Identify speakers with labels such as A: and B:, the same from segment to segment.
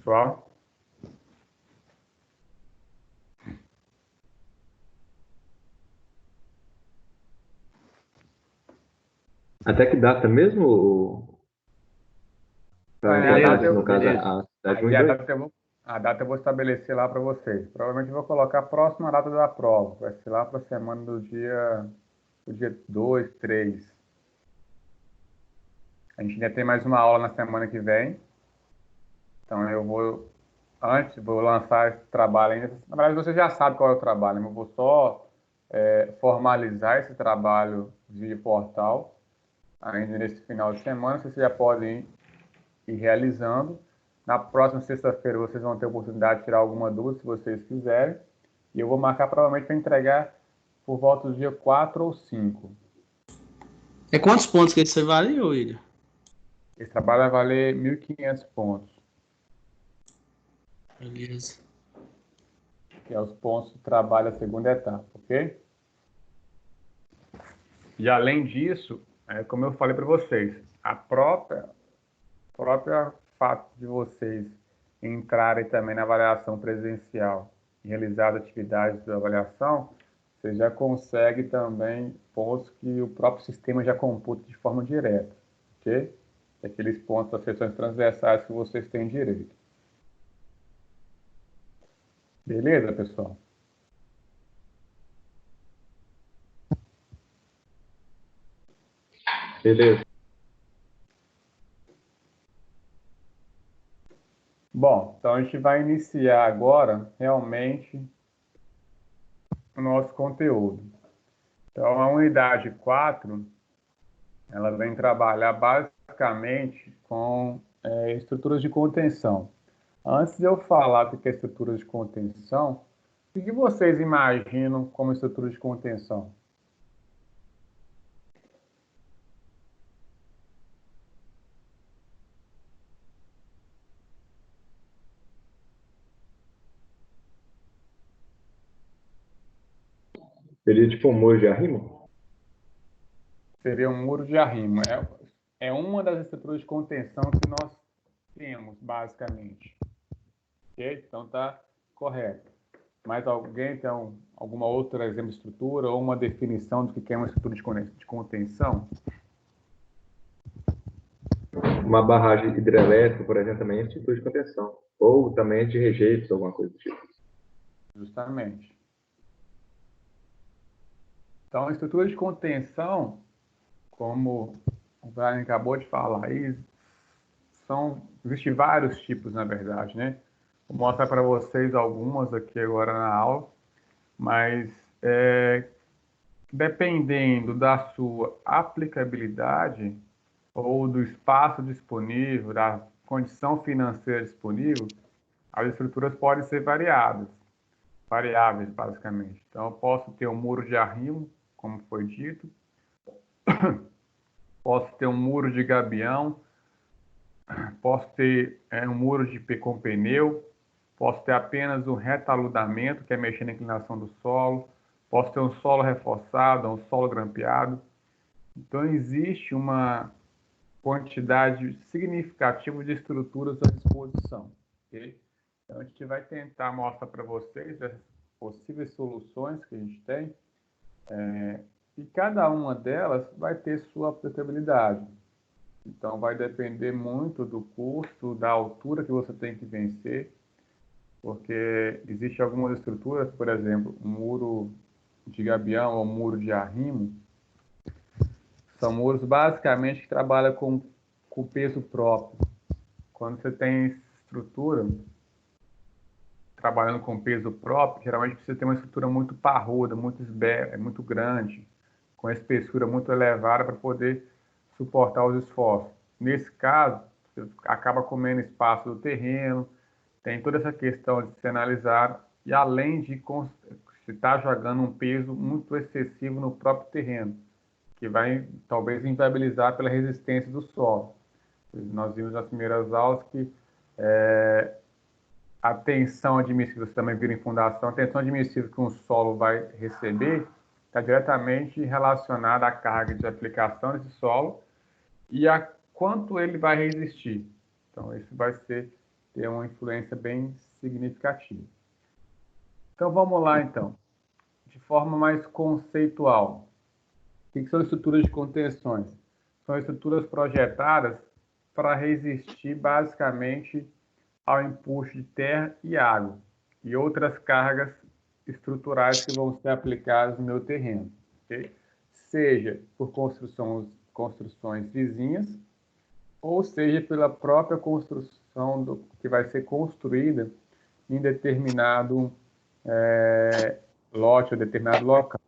A: pessoal?
B: Até que data mesmo?
A: A data
B: No caso, a cidade 1 e 2?
A: a data eu vou estabelecer lá para vocês. Provavelmente eu vou colocar a próxima data da prova. Vai ser lá para a semana do dia 2, 3. A gente ainda tem mais uma aula na semana que vem. Então eu vou lançar esse trabalho ainda. Na verdade, você já sabe qual é o trabalho, mas eu vou só formalizar esse trabalho via portal ainda nesse final de semana. Vocês já podem ir realizando. Na próxima sexta-feira vocês vão ter a oportunidade de tirar alguma dúvida, se vocês quiserem. E eu vou marcar provavelmente para entregar por volta do dia 4 ou 5.
C: É quantos pontos que você vale, William?
A: Esse trabalho vai valer 1.500 pontos.
C: Beleza.
A: Que é os pontos do trabalho da segunda etapa, ok? E além disso, como eu falei para vocês, a própria fato de vocês entrarem também na avaliação presencial e realizar atividades de avaliação, você já consegue também pontos que o próprio sistema já computa de forma direta, ok? Aqueles pontos das sessões transversais que vocês têm direito. Beleza, pessoal?
B: Beleza.
A: Bom, então a gente vai iniciar agora realmente o nosso conteúdo. Então, a unidade 4, ela vem trabalhar basicamente com estruturas de contenção. Antes de eu falar o que é estrutura de contenção, o que vocês imaginam como estrutura de contenção?
B: Seria tipo um muro de arrimo?
A: Seria um muro de arrimo. É uma das estruturas de contenção que nós temos, basicamente. Ok? Então, tá correto. Mais alguém tem alguma outra exemplo de estrutura ou uma definição do que é uma estrutura de contenção?
B: Uma barragem hidrelétrica, por exemplo, também é tipo de contenção. Ou também de rejeitos, alguma coisa do tipo.
A: Justamente. Então, a estrutura de contenção, como o Brian acabou de falar aí, existem vários tipos, na verdade, né? Vou mostrar para vocês algumas aqui agora na aula, mas dependendo da sua aplicabilidade ou do espaço disponível, da condição financeira disponível, as estruturas podem ser variáveis, basicamente. Então, eu posso ter um muro de arrimo, como foi dito, posso ter um muro de gabião, posso ter um muro com pneu, posso ter apenas um retaludamento, que é mexer na inclinação do solo, posso ter um solo reforçado, um solo grampeado. Então, existe uma quantidade significativa de estruturas à disposição. Okay? Então, a gente vai tentar mostrar para vocês as possíveis soluções que a gente tem, e cada uma delas vai ter sua aplicabilidade. Então, vai depender muito do custo, da altura que você tem que vencer, porque existem algumas estruturas, por exemplo, um muro de gabião ou muro de arrimo, são muros basicamente que trabalham com peso próprio. Quando você tem estrutura trabalhando com peso próprio, geralmente precisa ter uma estrutura muito parruda, muito grande, com espessura muito elevada para poder suportar os esforços. Nesse caso, você acaba comendo espaço do terreno, tem toda essa questão de se analisar, e além de se estar jogando um peso muito excessivo no próprio terreno, que vai talvez inviabilizar pela resistência do solo. Nós vimos nas primeiras aulas que a tensão admissível, você também viu em fundação, a tensão admissível que um solo vai receber está diretamente relacionada à carga de aplicação desse solo e a quanto ele vai resistir. Então, isso vai ser ter uma influência bem significativa. Então, vamos lá, então. De forma mais conceitual, o que são estruturas de contenções? São estruturas projetadas para resistir, basicamente, ao empuxo de terra e água e outras cargas estruturais que vão ser aplicadas no meu terreno, okay? Seja por construções vizinhas, ou seja pela própria construção que vai ser construída em determinado lote ou determinado local.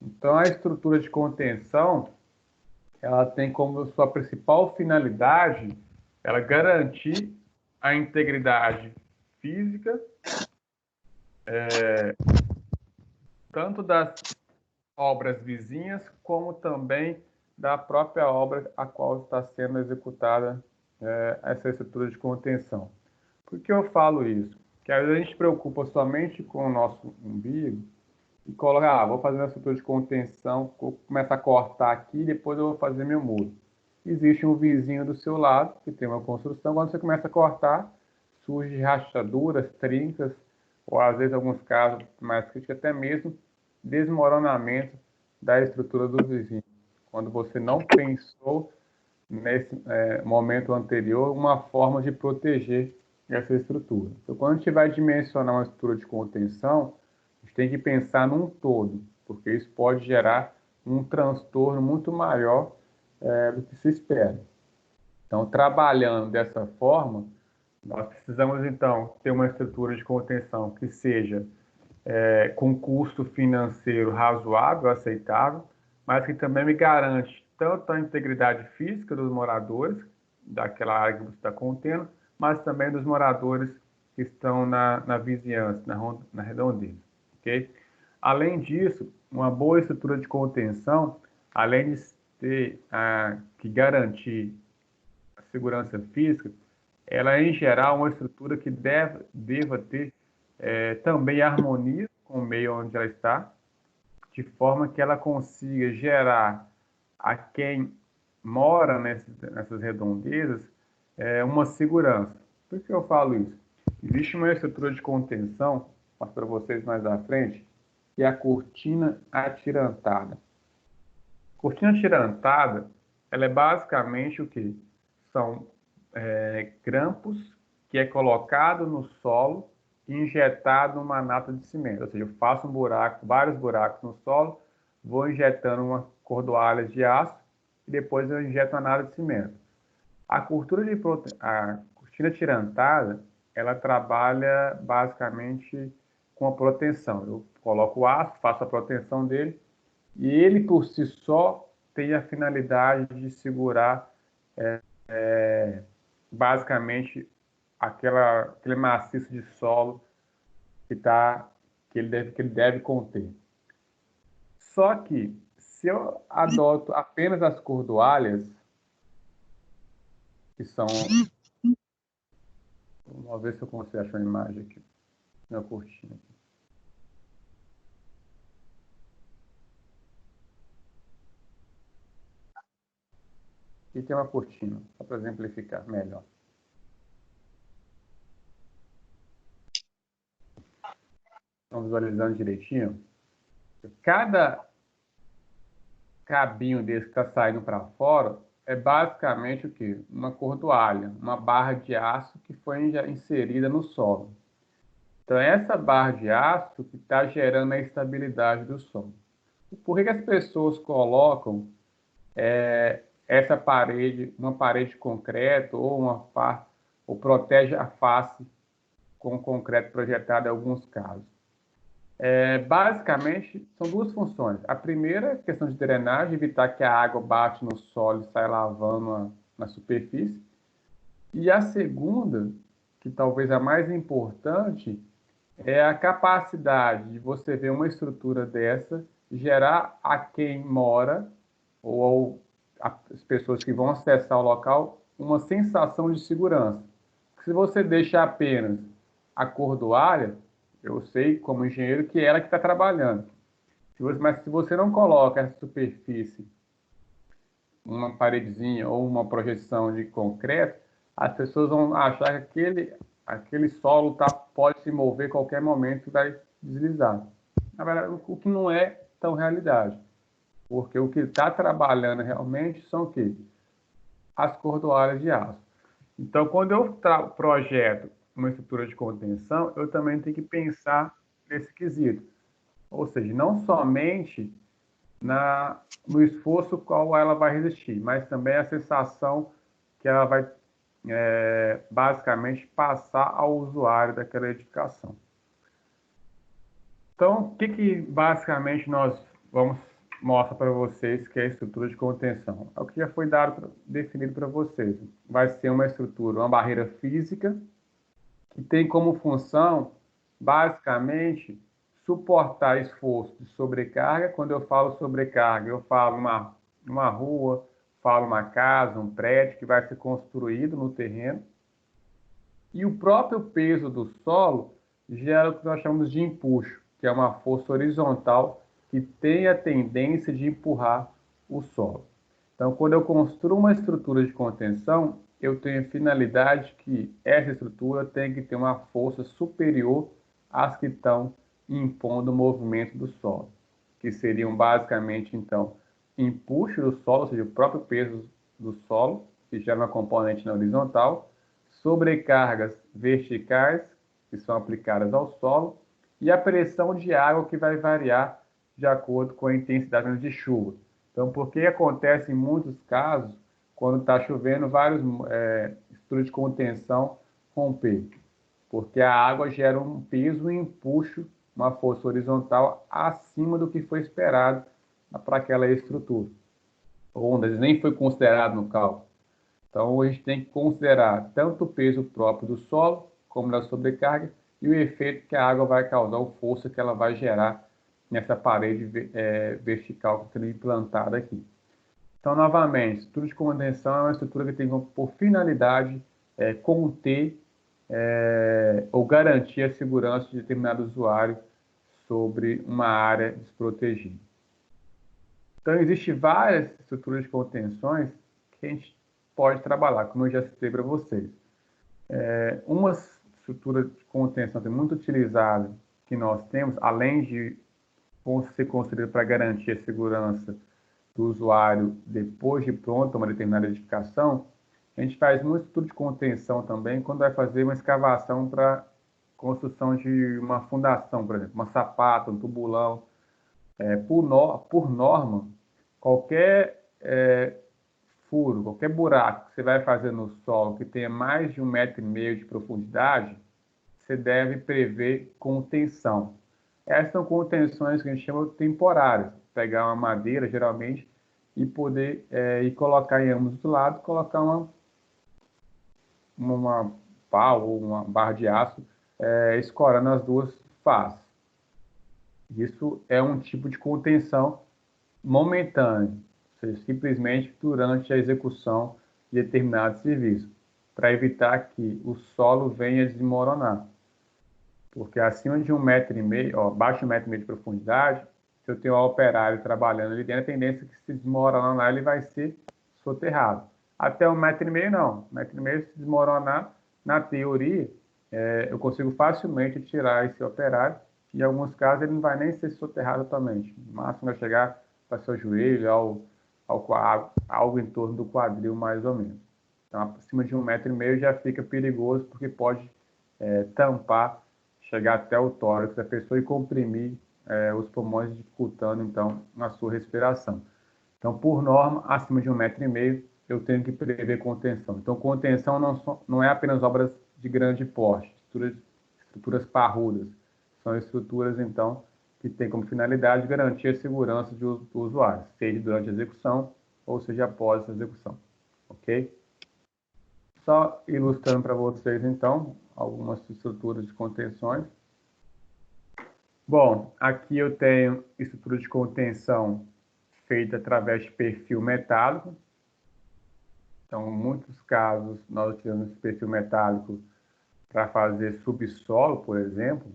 A: Então, a estrutura de contenção, ela tem como sua principal finalidade ela garantir a integridade física, tanto das obras vizinhas, como também da própria obra a qual está sendo executada essa estrutura de contenção. Por que eu falo isso? Porque às vezes a gente se preocupa somente com o nosso umbigo e coloca, vou fazer uma estrutura de contenção, vou começar a cortar aqui e depois eu vou fazer meu muro. Existe um vizinho do seu lado que tem uma construção, quando você começa a cortar, surgem rachaduras, trincas, ou às vezes, em alguns casos mais críticos, até mesmo desmoronamento da estrutura do vizinho. Quando você não pensou nesse momento anterior uma forma de proteger essa estrutura. Então, quando a gente vai dimensionar uma estrutura de contenção, a gente tem que pensar num todo, porque isso pode gerar um transtorno muito maior do que se espera. Então, trabalhando dessa forma, nós precisamos, então, ter uma estrutura de contenção que seja com custo financeiro razoável, aceitável, mas que também me garante tanto a integridade física dos moradores, daquela área que você está contendo, mas também dos moradores que estão na vizinhança, na redondeza. Okay? Além disso, uma boa estrutura de contenção, além de ter que garantir a segurança física, ela é, em geral, uma estrutura que deva ter também harmonia com o meio onde ela está, de forma que ela consiga gerar a quem mora nessas redondezas uma segurança. Por que eu falo isso? Existe uma estrutura de contenção, mostro para vocês mais à frente, que é a cortina atirantada. Cortina atirantada, ela é basicamente o quê? São grampos que é colocado no solo e injetado numa nata de cimento. Ou seja, eu faço um buraco, vários buracos no solo, vou injetando uma cordoalha de aço e depois eu injeto uma nata de cimento. A cortina atirantada, ela trabalha basicamente com a proteção. Eu coloco o aço, faço a proteção dele e ele por si só tem a finalidade de segurar basicamente aquele maciço de solo que ele deve conter. Só que, se eu adoto apenas as cordoalhas, que são... Vamos ver se eu consigo achar uma imagem aqui, na cortina. Aqui tem uma cortina, só para exemplificar melhor. Estão visualizando direitinho? Cada cabinho desse que está saindo para fora é basicamente o quê? Uma cordoalha, uma barra de aço que foi inserida no solo. Então, é essa barra de aço que está gerando a estabilidade do solo. Por que as pessoas colocam essa parede, uma parede de concreto ou protege a face com concreto projetado em alguns casos? Basicamente, são duas funções. A primeira é a questão de drenagem, evitar que a água bate no solo e saia lavando na superfície. E a segunda, que talvez a mais importante, é a capacidade de você ver uma estrutura dessa gerar a quem mora ou as pessoas que vão acessar o local uma sensação de segurança. Se você deixa apenas a cordoalha, eu sei, como engenheiro, que é ela que está trabalhando. Mas se você não coloca essa superfície, uma paredezinha ou uma projeção de concreto, as pessoas vão achar que aquele solo pode se mover a qualquer momento e vai deslizar. Na verdade, o que não é tão realidade. Porque o que está trabalhando realmente são o quê? As cordoalhas de aço. Então, quando eu projeto uma estrutura de contenção, eu também tenho que pensar nesse quesito. Ou seja, não somente no esforço qual ela vai resistir, mas também a sensação que ela vai basicamente passar ao usuário daquela edificação. Então, o que basicamente nós vamos mostrar para vocês que é a estrutura de contenção? É o que já foi definido para vocês. Vai ser uma estrutura, uma barreira física, que tem como função, basicamente, suportar esforço de sobrecarga. Quando eu falo sobrecarga, eu falo uma rua, falo uma casa, um prédio que vai ser construído no terreno. E o próprio peso do solo gera o que nós chamamos de empuxo, que é uma força horizontal que tem a tendência de empurrar o solo. Então, quando eu construo uma estrutura de contenção, eu tenho a finalidade que essa estrutura tem que ter uma força superior às que estão impondo o movimento do solo, que seriam basicamente, então, empuxo do solo, ou seja, o próprio peso do solo, que gera uma componente na horizontal, sobrecargas verticais, que são aplicadas ao solo, e a pressão de água, que vai variar de acordo com a intensidade de chuva. Então, por que acontece em muitos casos, quando está chovendo, vários estruturas de contenção romper? Porque a água gera um peso e empuxo, uma força horizontal acima do que foi esperado para aquela estrutura. Ondas nem foi considerado no cálculo. Então, a gente tem que considerar tanto o peso próprio do solo, como da sobrecarga, e o efeito que a água vai causar, a força que ela vai gerar nessa parede vertical que está sendo implantada aqui. Então, novamente, estrutura de contenção é uma estrutura que tem por finalidade conter ou garantir a segurança de determinado usuário sobre uma área desprotegida. Então, existem várias estruturas de contenções que a gente pode trabalhar, como eu já citei para vocês. Uma estrutura de contenção muito utilizada que nós temos, além de ser construída para garantir a segurança do usuário depois de pronta uma determinada edificação, a gente faz muito estudo de contenção também quando vai fazer uma escavação para construção de uma fundação, por exemplo, uma sapata, um tubulão. Por norma, qualquer furo, qualquer buraco que você vai fazer no solo que tenha mais de 1,5 m de profundidade, você deve prever contenção. Essas são contenções que a gente chama de temporárias. Pegar uma madeira, geralmente, e poder colocar em ambos os lados, colocar uma pá ou uma barra de aço escorando as duas faces. Isso é um tipo de contenção momentânea, ou seja, simplesmente durante a execução de determinado serviço, para evitar que o solo venha desmoronar. Porque acima de 1,5 m, abaixo de 1,5 m de profundidade, se eu tenho um operário trabalhando ali dentro, a tendência é que se desmoronar lá, ele vai ser soterrado. Até 1,5 m não. 1,5 m se desmoronar, na teoria, eu consigo facilmente tirar esse operário. Em alguns casos, ele não vai nem ser soterrado totalmente. No máximo vai chegar para seu joelho, algo em torno do quadril, mais ou menos. Então, acima de 1,5 m já fica perigoso, porque pode tampar, chegar até o tórax da pessoa e comprimir os pulmões, dificultando, então, a sua respiração. Então, por norma, acima de 1,5 m, eu tenho que prever contenção. Então, contenção não é apenas obras de grande porte, estruturas parrudas. São estruturas, então, que têm como finalidade garantir a segurança do usuário, seja durante a execução ou seja após a execução. Ok? Só ilustrando para vocês, então, algumas estruturas de contenções. Bom, aqui eu tenho estrutura de contenção feita através de perfil metálico. Então, em muitos casos, nós utilizamos esse perfil metálico para fazer subsolo, por exemplo.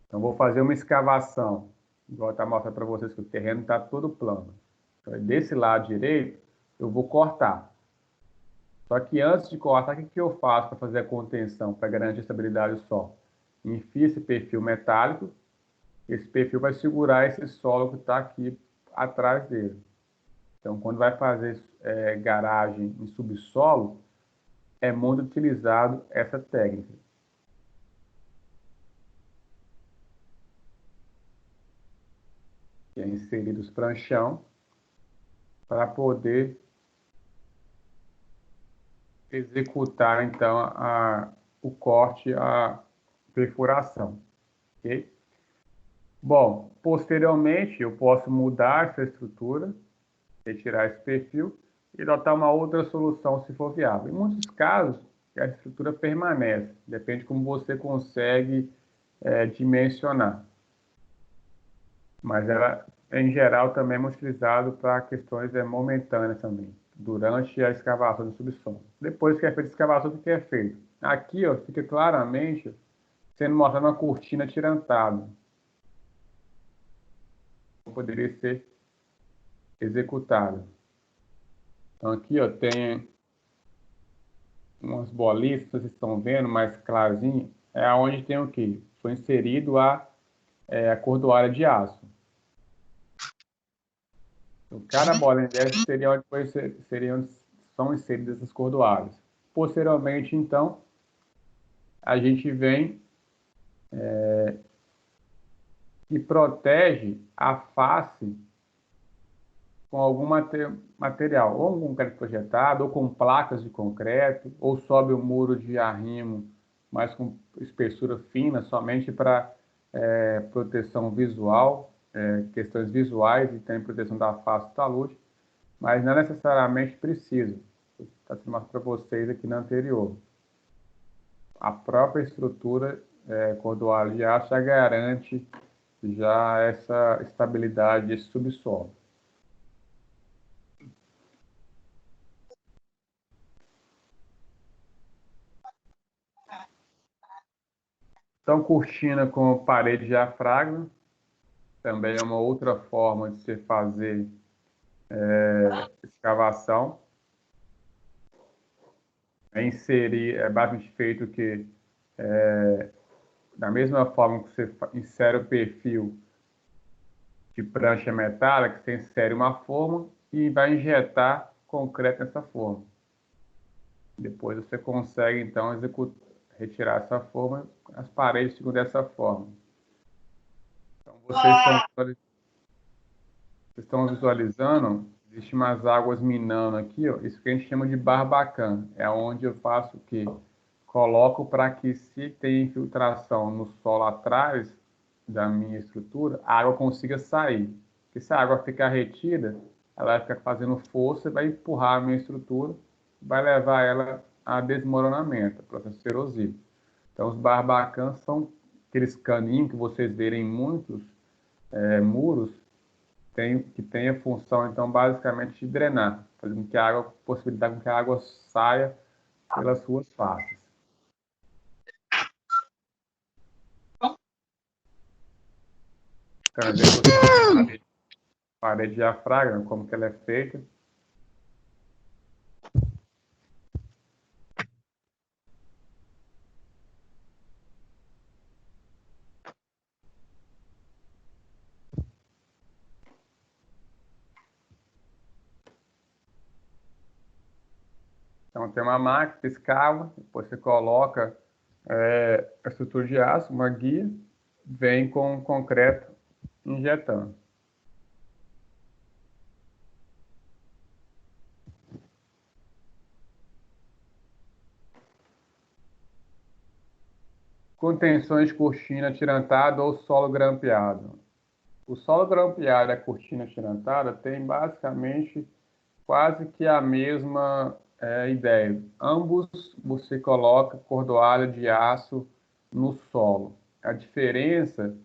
A: Então, vou fazer uma escavação, igual está mostrando para vocês que o terreno está todo plano. Então, desse lado direito, eu vou cortar. Só que antes de cortar, o que eu faço para fazer a contenção, para garantir a estabilidade do solo? Enfio esse perfil metálico, esse perfil vai segurar esse solo que está aqui atrás dele. Então, quando vai fazer garagem em subsolo, é muito utilizado essa técnica. Que é inserido os pranchão para poder executar, então, o corte, a perfuração. Ok? Bom, posteriormente, eu posso mudar essa estrutura, retirar esse perfil e adotar uma outra solução se for viável. Em muitos casos, a estrutura permanece, depende de como você consegue dimensionar. Mas ela, em geral, também é utilizado para questões momentâneas também, durante a escavação do subsolo. Depois que é feita a escavação, o que é feito? Aqui, ó, fica claramente sendo mostrada uma cortina tirantada. Poderia ser executada. Então, aqui, ó, tem umas bolinhas que vocês estão vendo, mais clarzinho, é onde tem o quê? Foi inserido a cordoalha de aço. Então, cada bolinha dessa seria onde são inseridas as cordoalhas. Posteriormente, então, a gente vem e protege a face com algum material, ou um concreto projetado, ou com placas de concreto, ou sobe o muro de arrimo, mas com espessura fina, somente para proteção visual, questões visuais e tem proteção da face do talude, mas não necessariamente precisa. Está se mostrando para vocês aqui na anterior. A própria estrutura cordoalha de aço já garante já essa estabilidade desse subsolo. Então, cortina com parede de diafragma, também é uma outra forma de se fazer escavação. É basicamente feito que, da mesma forma que você insere o perfil de prancha metálica, você insere uma forma e vai injetar concreto nessa forma. Depois você consegue, então, retirar essa forma, as paredes ficam dessa forma. Então, vocês estão visualizando, existem umas águas minando aqui, ó, isso que a gente chama de barbacã. É onde eu faço o quê? Coloco para que, se tem infiltração no solo atrás da minha estrutura, a água consiga sair. Porque se a água ficar retida, ela vai ficar fazendo força e vai empurrar a minha estrutura, vai levar ela a desmoronamento, processo erosivo. Então, os barbacãs são aqueles caninhos que vocês verem em muitos muros, que tem a função, então, basicamente de drenar, fazendo com que a água, possibilitar com que a água saia pelas suas faces. Então, a parede de diafragma, como que ela é feita. Então, tem uma máquina que escava, depois você coloca a estrutura de aço, uma guia, vem com concreto injetando. Contenções de cortina atirantada ou solo grampeado. O solo grampeado e a cortina atirantada tem basicamente quase que a mesma ideia. Ambos você coloca cordoalha de aço no solo. A diferença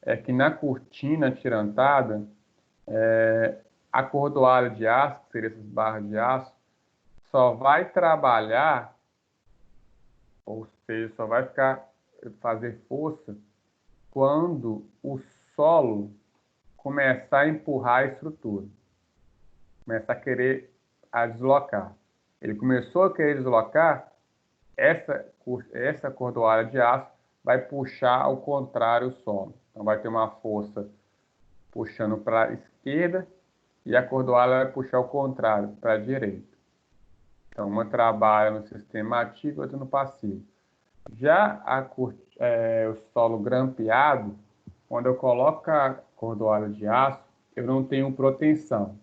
A: é que na cortina atirantada, a cordoalha de aço, que seria essas barras de aço, só vai trabalhar, ou seja, só vai fazer força quando o solo começar a empurrar a estrutura, começar a querer deslocar. ele começou a querer deslocar, essa cordoalha de aço vai puxar ao contrário o solo. Então, vai ter uma força puxando para a esquerda e a cordoalha vai puxar ao contrário, para a direita. Então, uma trabalha no sistema ativo e outra no passivo. Já o solo grampeado, quando eu coloco a cordoalha de aço, eu não tenho proteção.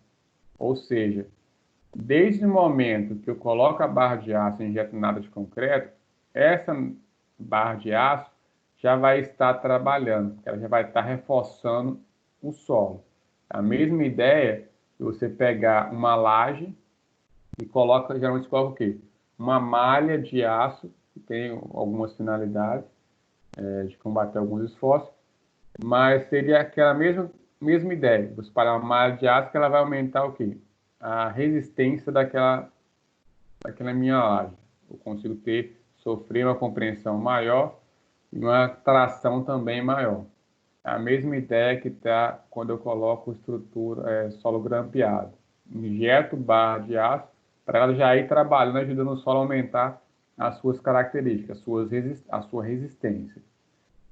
A: Ou seja, desde o momento que eu coloco a barra de aço e injeto nada de concreto, essa barra de aço já vai estar trabalhando, ela já vai estar reforçando o solo. A mesma ideia de você pegar uma laje e geralmente coloca o quê? Uma malha de aço, que tem algumas finalidades de combater alguns esforços, mas seria aquela mesma ideia. Você espalhar uma malha de aço que ela vai aumentar o quê? A resistência daquela minha laje. Eu consigo sofrer uma compreensão maior e uma tração também maior. É a mesma ideia que está quando eu coloco solo grampeado. Injeto barra de aço para ela já ir trabalhando, ajudando o solo a aumentar as suas características, a sua resistência.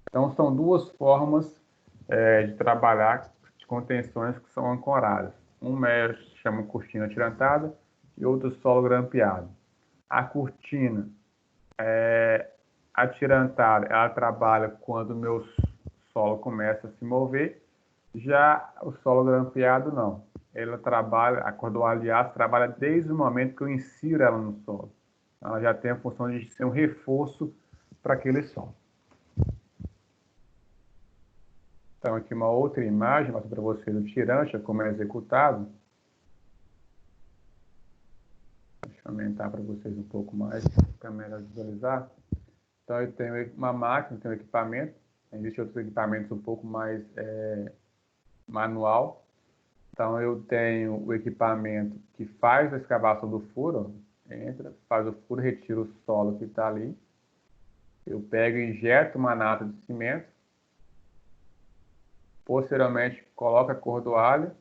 A: Então, são duas formas de trabalhar de contenções que são ancoradas. Uma chama cortina atirantada e outra solo grampeado. A cortina atirantada, ela trabalha quando o meu solo começa a se mover. Já o solo grampeado, não. A cordoalha de aço trabalha desde o momento que eu insiro ela no solo. Ela já tem a função de ser um reforço para aquele solo. Então, aqui uma outra imagem, mostro para vocês o tirancha, como é executado. Deixa eu aumentar para vocês um pouco mais, para melhor visualizar. Então, eu tenho uma máquina, tenho um equipamento. Existem outros equipamentos um pouco mais manual. Então, eu tenho o equipamento que faz a escavação do furo. Entra, faz o furo, retira o solo que está ali. Eu pego e injeto uma nata de cimento. Posteriormente, coloco a cordoalha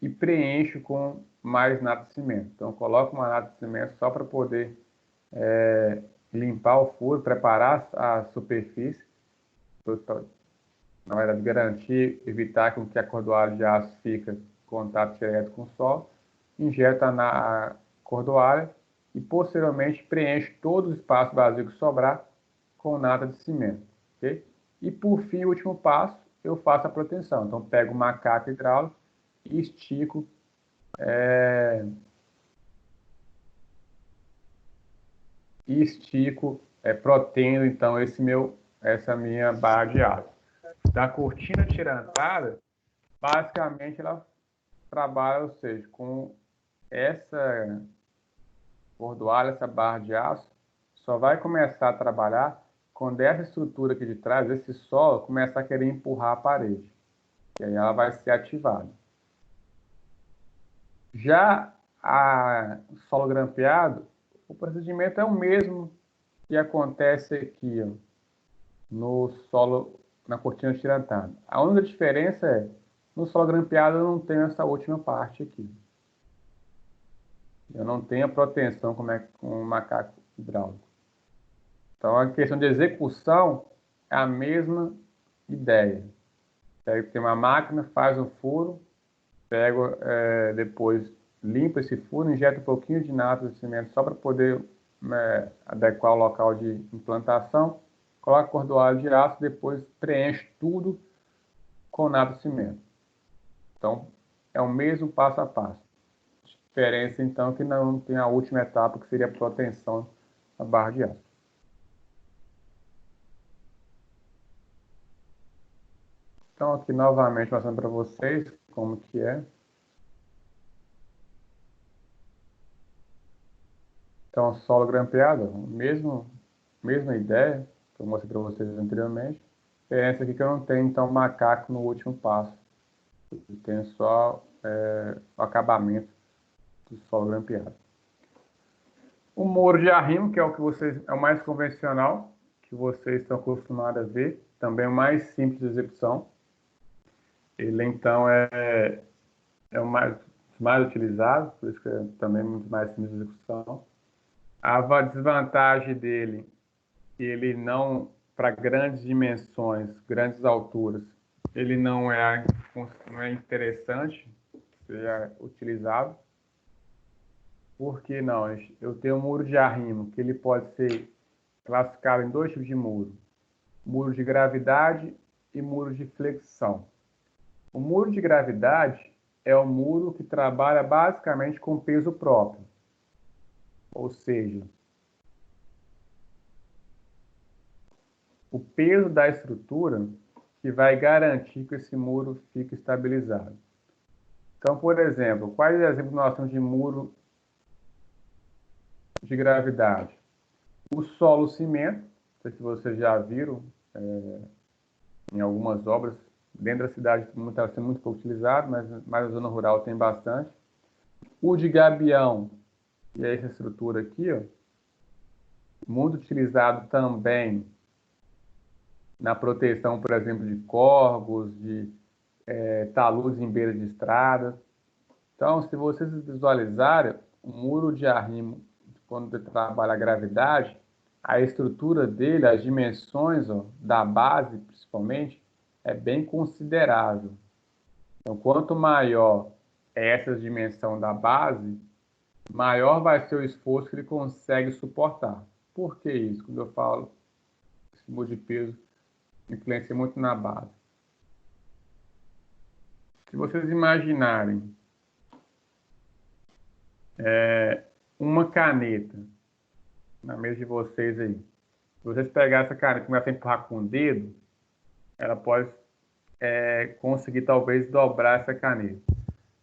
A: e preencho com mais nata de cimento. Então, coloco uma nata de cimento só para poder limpar o furo, preparar a superfície, na verdade, garantir, evitar que a cordoalha de aço fique em contato direto com o solo, injeta na cordoalha e, posteriormente, preenche todo o espaço vazio que sobrar com nata de cimento. Okay? E, por fim, o último passo, eu faço a proteção. Então, pego o macaco hidráulico e estico protendo, então, essa minha barra de aço. Da cortina tirantada, basicamente, ela trabalha, ou seja, com essa cordoalha, essa barra de aço, só vai começar a trabalhar quando essa estrutura aqui de trás, esse solo, começar a querer empurrar a parede. E aí ela vai ser ativada. Já o solo grampeado, o procedimento é o mesmo que acontece aqui, ó, no solo, na cortina tirantada. A única diferença é, no solo grampeado eu não tenho essa última parte aqui. Eu não tenho a proteção com o macaco hidráulico. Então, a questão de execução é a mesma ideia. Tem uma máquina, faz um furo, pego, depois limpa esse furo, injeta um pouquinho de nata de cimento só para poder adequar o local de implantação, coloca a cordoalha de aço, depois preenche tudo com nata de cimento. Então, é o mesmo passo a passo. A diferença, então, é que não tem a última etapa, que seria a proteção da barra de aço. Então, aqui novamente mostrando para vocês como que é. Então, solo grampeado, mesma ideia que eu mostrei para vocês anteriormente. A diferença aqui é que eu não tenho, então, macaco no último passo. Eu tenho só o acabamento do solo grampeado. O muro de arrimo, que é é o mais convencional, que vocês estão acostumados a ver, também é o mais simples de execução. Ele, então, mais utilizados, por isso que é também muito mais simples de execução. A desvantagem dele, ele não, para grandes dimensões, grandes alturas, ele não é interessante ser utilizado. Por que não? Eu tenho um muro de arrimo, que ele pode ser classificado em dois tipos de muro. Muro de gravidade e muro de flexão. O muro de gravidade é o muro que trabalha basicamente com peso próprio. Ou seja, o peso da estrutura que vai garantir que esse muro fique estabilizado. Então, por exemplo, quais exemplos nós temos de muro de gravidade? O solo cimento, não sei se vocês já viram em algumas obras, dentro da cidade está sendo muito pouco utilizado, mas na zona rural tem bastante. O de gabião, que é essa estrutura aqui, ó, muito utilizado também na proteção, por exemplo, de córregos, de taludes em beira de estrada. Então, se vocês visualizarem, o muro de arrimo, quando você trabalha a gravidade, a estrutura dele, as dimensões da base, principalmente, é bem considerável. Então, quanto maior é essa dimensão da base, maior vai ser o esforço que ele consegue suportar. Por que isso? Quando eu falo esse muro de peso influencia muito na base. Se vocês imaginarem uma caneta na mesa de vocês aí, se vocês pegarem essa caneta e começarem a empurrar com o dedo, ela pode conseguir talvez dobrar essa caneta.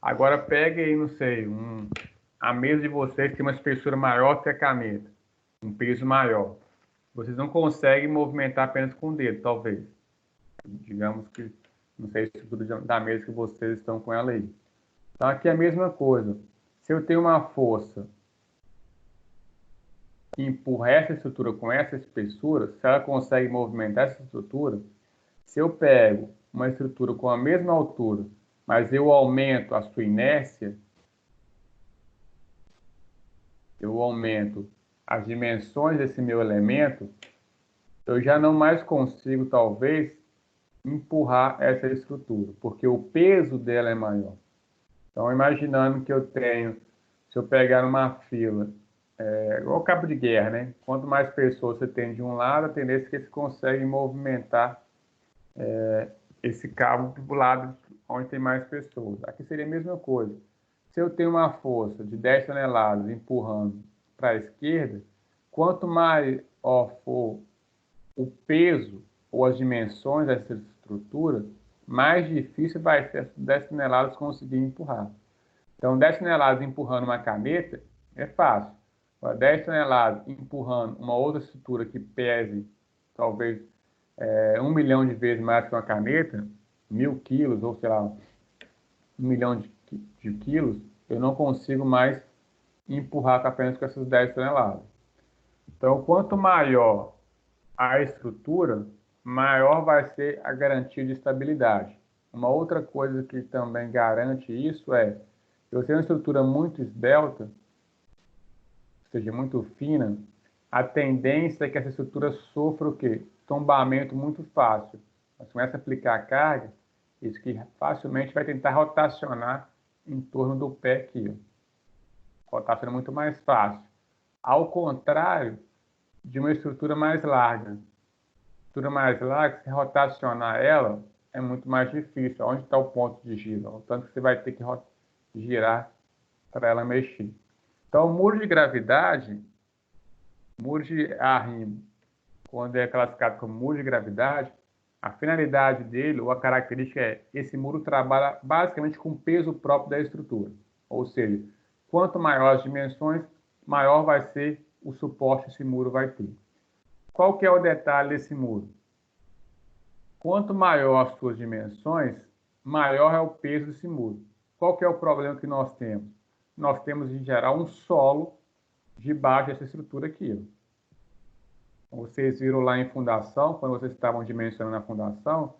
A: Agora pegue aí, não sei, a mesa de vocês tem uma espessura maior que a caneta, um peso maior. Vocês não conseguem movimentar apenas com o dedo, talvez. Digamos que, não sei a estrutura da mesa que vocês estão com ela aí. Então aqui é a mesma coisa. Se eu tenho uma força que empurra essa estrutura com essa espessura, se ela consegue movimentar essa estrutura, se eu pego uma estrutura com a mesma altura, mas eu aumento a sua inércia, eu aumento as dimensões desse meu elemento, eu já não mais consigo, talvez, empurrar essa estrutura, porque o peso dela é maior. Então, imaginando que eu tenho, se eu pegar uma fila, igual cabo de guerra, né? Quanto mais pessoas você tem de um lado, a tendência é que você consegue movimentar esse cabo para o lado onde tem mais pessoas. Aqui seria a mesma coisa. Se eu tenho uma força de 10 toneladas empurrando para a esquerda, quanto maior for o peso ou as dimensões dessa estrutura, mais difícil vai ser 10 toneladas conseguir empurrar. Então, 10 toneladas empurrando uma caneta é fácil. Agora, 10 toneladas empurrando uma outra estrutura que pese talvez 1 milhão de vezes mais que uma caneta, 1.000 quilos ou sei lá, 1 milhão de quilos, eu não consigo mais empurrar apenas com essas 10 toneladas. Então, quanto maior a estrutura, maior vai ser a garantia de estabilidade. Uma outra coisa que também garante isso é, se você tem uma estrutura muito esbelta, ou seja, muito fina, a tendência é que essa estrutura sofra o quê? Tombamento muito fácil. Você começa a aplicar a carga, isso que facilmente vai tentar rotacionar em torno do pé aqui. Rotaciona muito mais fácil. Ao contrário de uma estrutura mais larga. Estrutura mais larga, se rotacionar ela, é muito mais difícil. Onde está o ponto de giro? O tanto que você vai ter que girar para ela mexer. Então, o muro de gravidade, muro de arrimo, quando é classificado como muro de gravidade, a finalidade dele, ou a característica é, esse muro trabalha basicamente com o peso próprio da estrutura. Ou seja, quanto maior as dimensões, maior vai ser o suporte que esse muro vai ter. Qual que é o detalhe desse muro? Quanto maior as suas dimensões, maior é o peso desse muro. Qual que é o problema que nós temos? Nós temos, em geral, um solo debaixo dessa estrutura aqui. Vocês viram lá em fundação, quando vocês estavam dimensionando a fundação,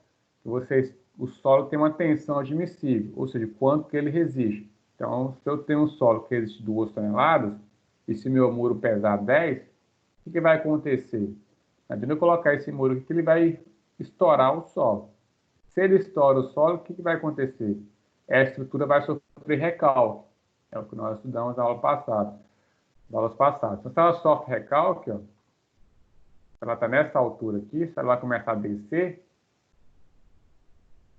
A: o solo tem uma tensão admissível, ou seja, quanto que ele resiste. Então, se eu tenho um solo que resiste 2 toneladas, e se meu muro pesar 10, o que vai acontecer? Não adianta eu colocar esse muro aqui que ele vai estourar o solo. Se ele estoura o solo, o que vai acontecer? A estrutura vai sofrer recalque. É o que nós estudamos na aula passada. Nas aulas passadas. Então, se ela sofre recalque, ó, ela está nessa altura aqui, se ela vai começar a descer,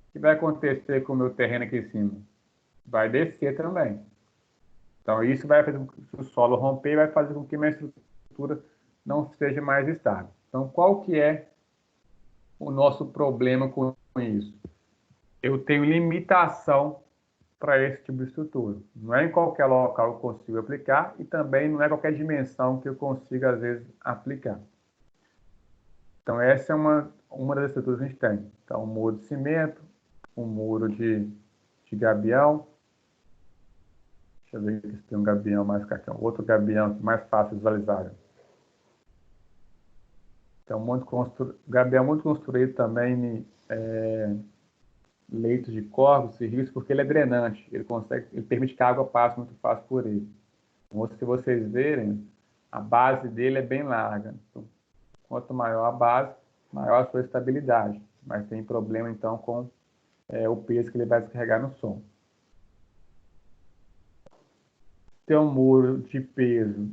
A: o que vai acontecer com o meu terreno aqui em cima? Vai descer também. Então, isso vai fazer com que o solo romper e vai fazer com que a minha estrutura não seja mais estável. Então, qual que é o nosso problema com isso? Eu tenho limitação para esse tipo de estrutura. Não é em qualquer local que eu consigo aplicar e também não é qualquer dimensão que eu consiga, às vezes, aplicar. Então, essa é uma das estruturas que a gente tem. Então, um muro de cimento, um muro de gabião. Deixa eu ver se tem um gabião mais cá. Outro gabião que é mais fácil de visualizar. Então, gabião muito construído também em leitos de corvos e rios, porque ele é drenante. Ele permite que a água passe muito fácil por ele. Então, se vocês verem, a base dele é bem larga. Então, quanto maior a base, maior a sua estabilidade. Mas tem problema, então, com o peso que ele vai descarregar no solo. Tem um muro de peso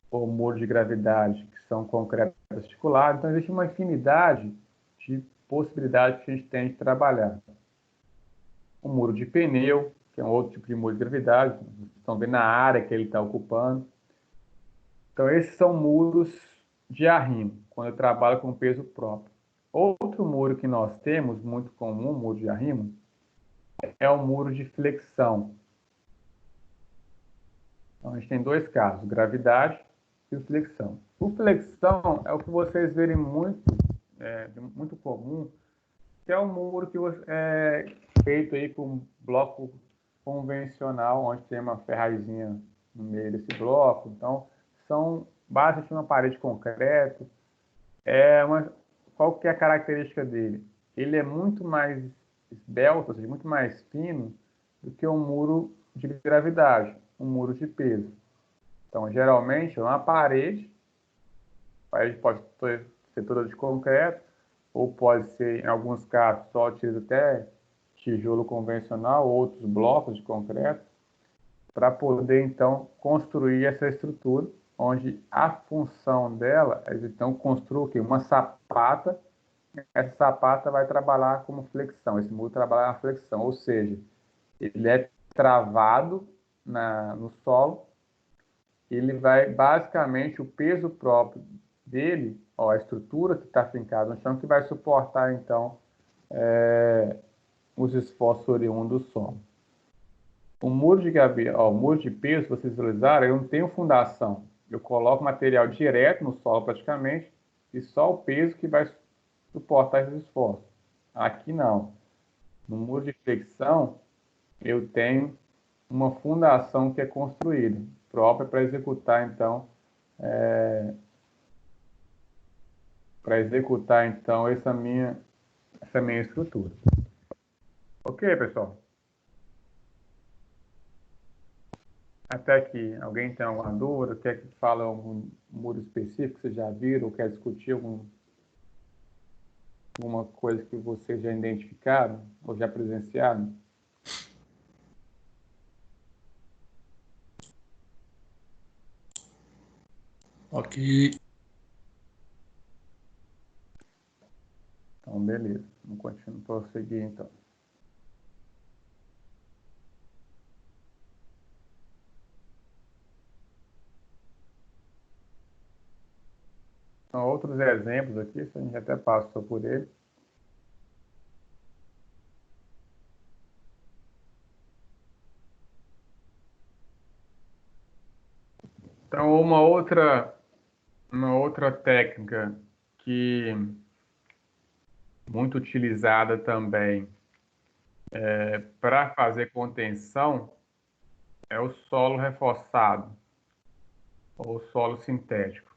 A: ou muro de gravidade, que são concretos articulados. Então, existe uma infinidade de possibilidades que a gente tem de trabalhar. Um muro de pneu, que é um outro tipo de muro de gravidade. Vocês estão vendo a área que ele está ocupando. Então, esses são muros de arrimo, quando eu trabalho com peso próprio. Outro muro que nós temos, muito comum, muro de arrimo, é o muro de flexão. Então, a gente tem dois casos, gravidade e flexão. O flexão é o que vocês verem muito comum, que é um muro que é feito aí com bloco convencional, onde tem uma ferrazinha no meio desse bloco. Então, são basicamente uma parede de concreto. Qual que é a característica dele? Ele é muito mais esbelto, ou seja, muito mais fino do que um muro de gravidade, um muro de peso. Então, geralmente, é uma parede pode ser toda de concreto, ou pode ser, em alguns casos, só utiliza até tijolo convencional, outros blocos de concreto, para poder, então, construir essa estrutura, onde a função dela é, então, construir uma sapata. Essa sapata vai trabalhar como flexão, esse muro trabalha na flexão, ou seja, ele é travado no solo, ele vai, basicamente, o peso próprio dele, a estrutura que está fincada no chão, que vai suportar, então, os esforços oriundos do solo. O muro de gabião, o muro de peso, vocês visualizaram, eu não tenho fundação. Eu coloco material direto no solo, praticamente, e só o peso que vai suportar esses esforços. Aqui não. No muro de flexão, eu tenho uma fundação que é construída, própria para executar, então, essa minha estrutura. Ok, pessoal? Até aqui, alguém tem alguma dúvida? Quer que fale algum muro específico que vocês já viram? Ou quer discutir alguma coisa que vocês já identificaram ou já presenciaram?
C: Ok.
A: Então, beleza. Vamos continuar, prosseguir, então. São outros exemplos aqui, a gente até passou por ele. Então, uma outra técnica que muito utilizada também para fazer contenção é o solo reforçado ou solo sintético.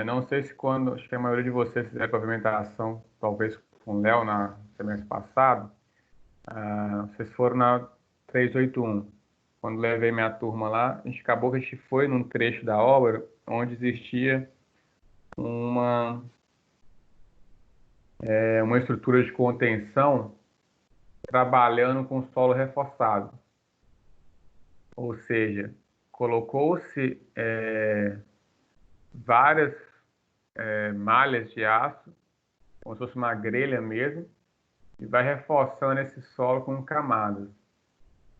A: Não sei se acho que a maioria de vocês fizeram pavimentação, talvez com o Léo na semestre passado, vocês foram na 381. quando levei minha turma lá, acabou que a gente foi num trecho da obra onde existia uma, uma estrutura de contenção trabalhando com solo reforçado. Ou seja, colocou-se várias malhas de aço, como se fosse uma grelha mesmo, e vai reforçando esse solo com camadas.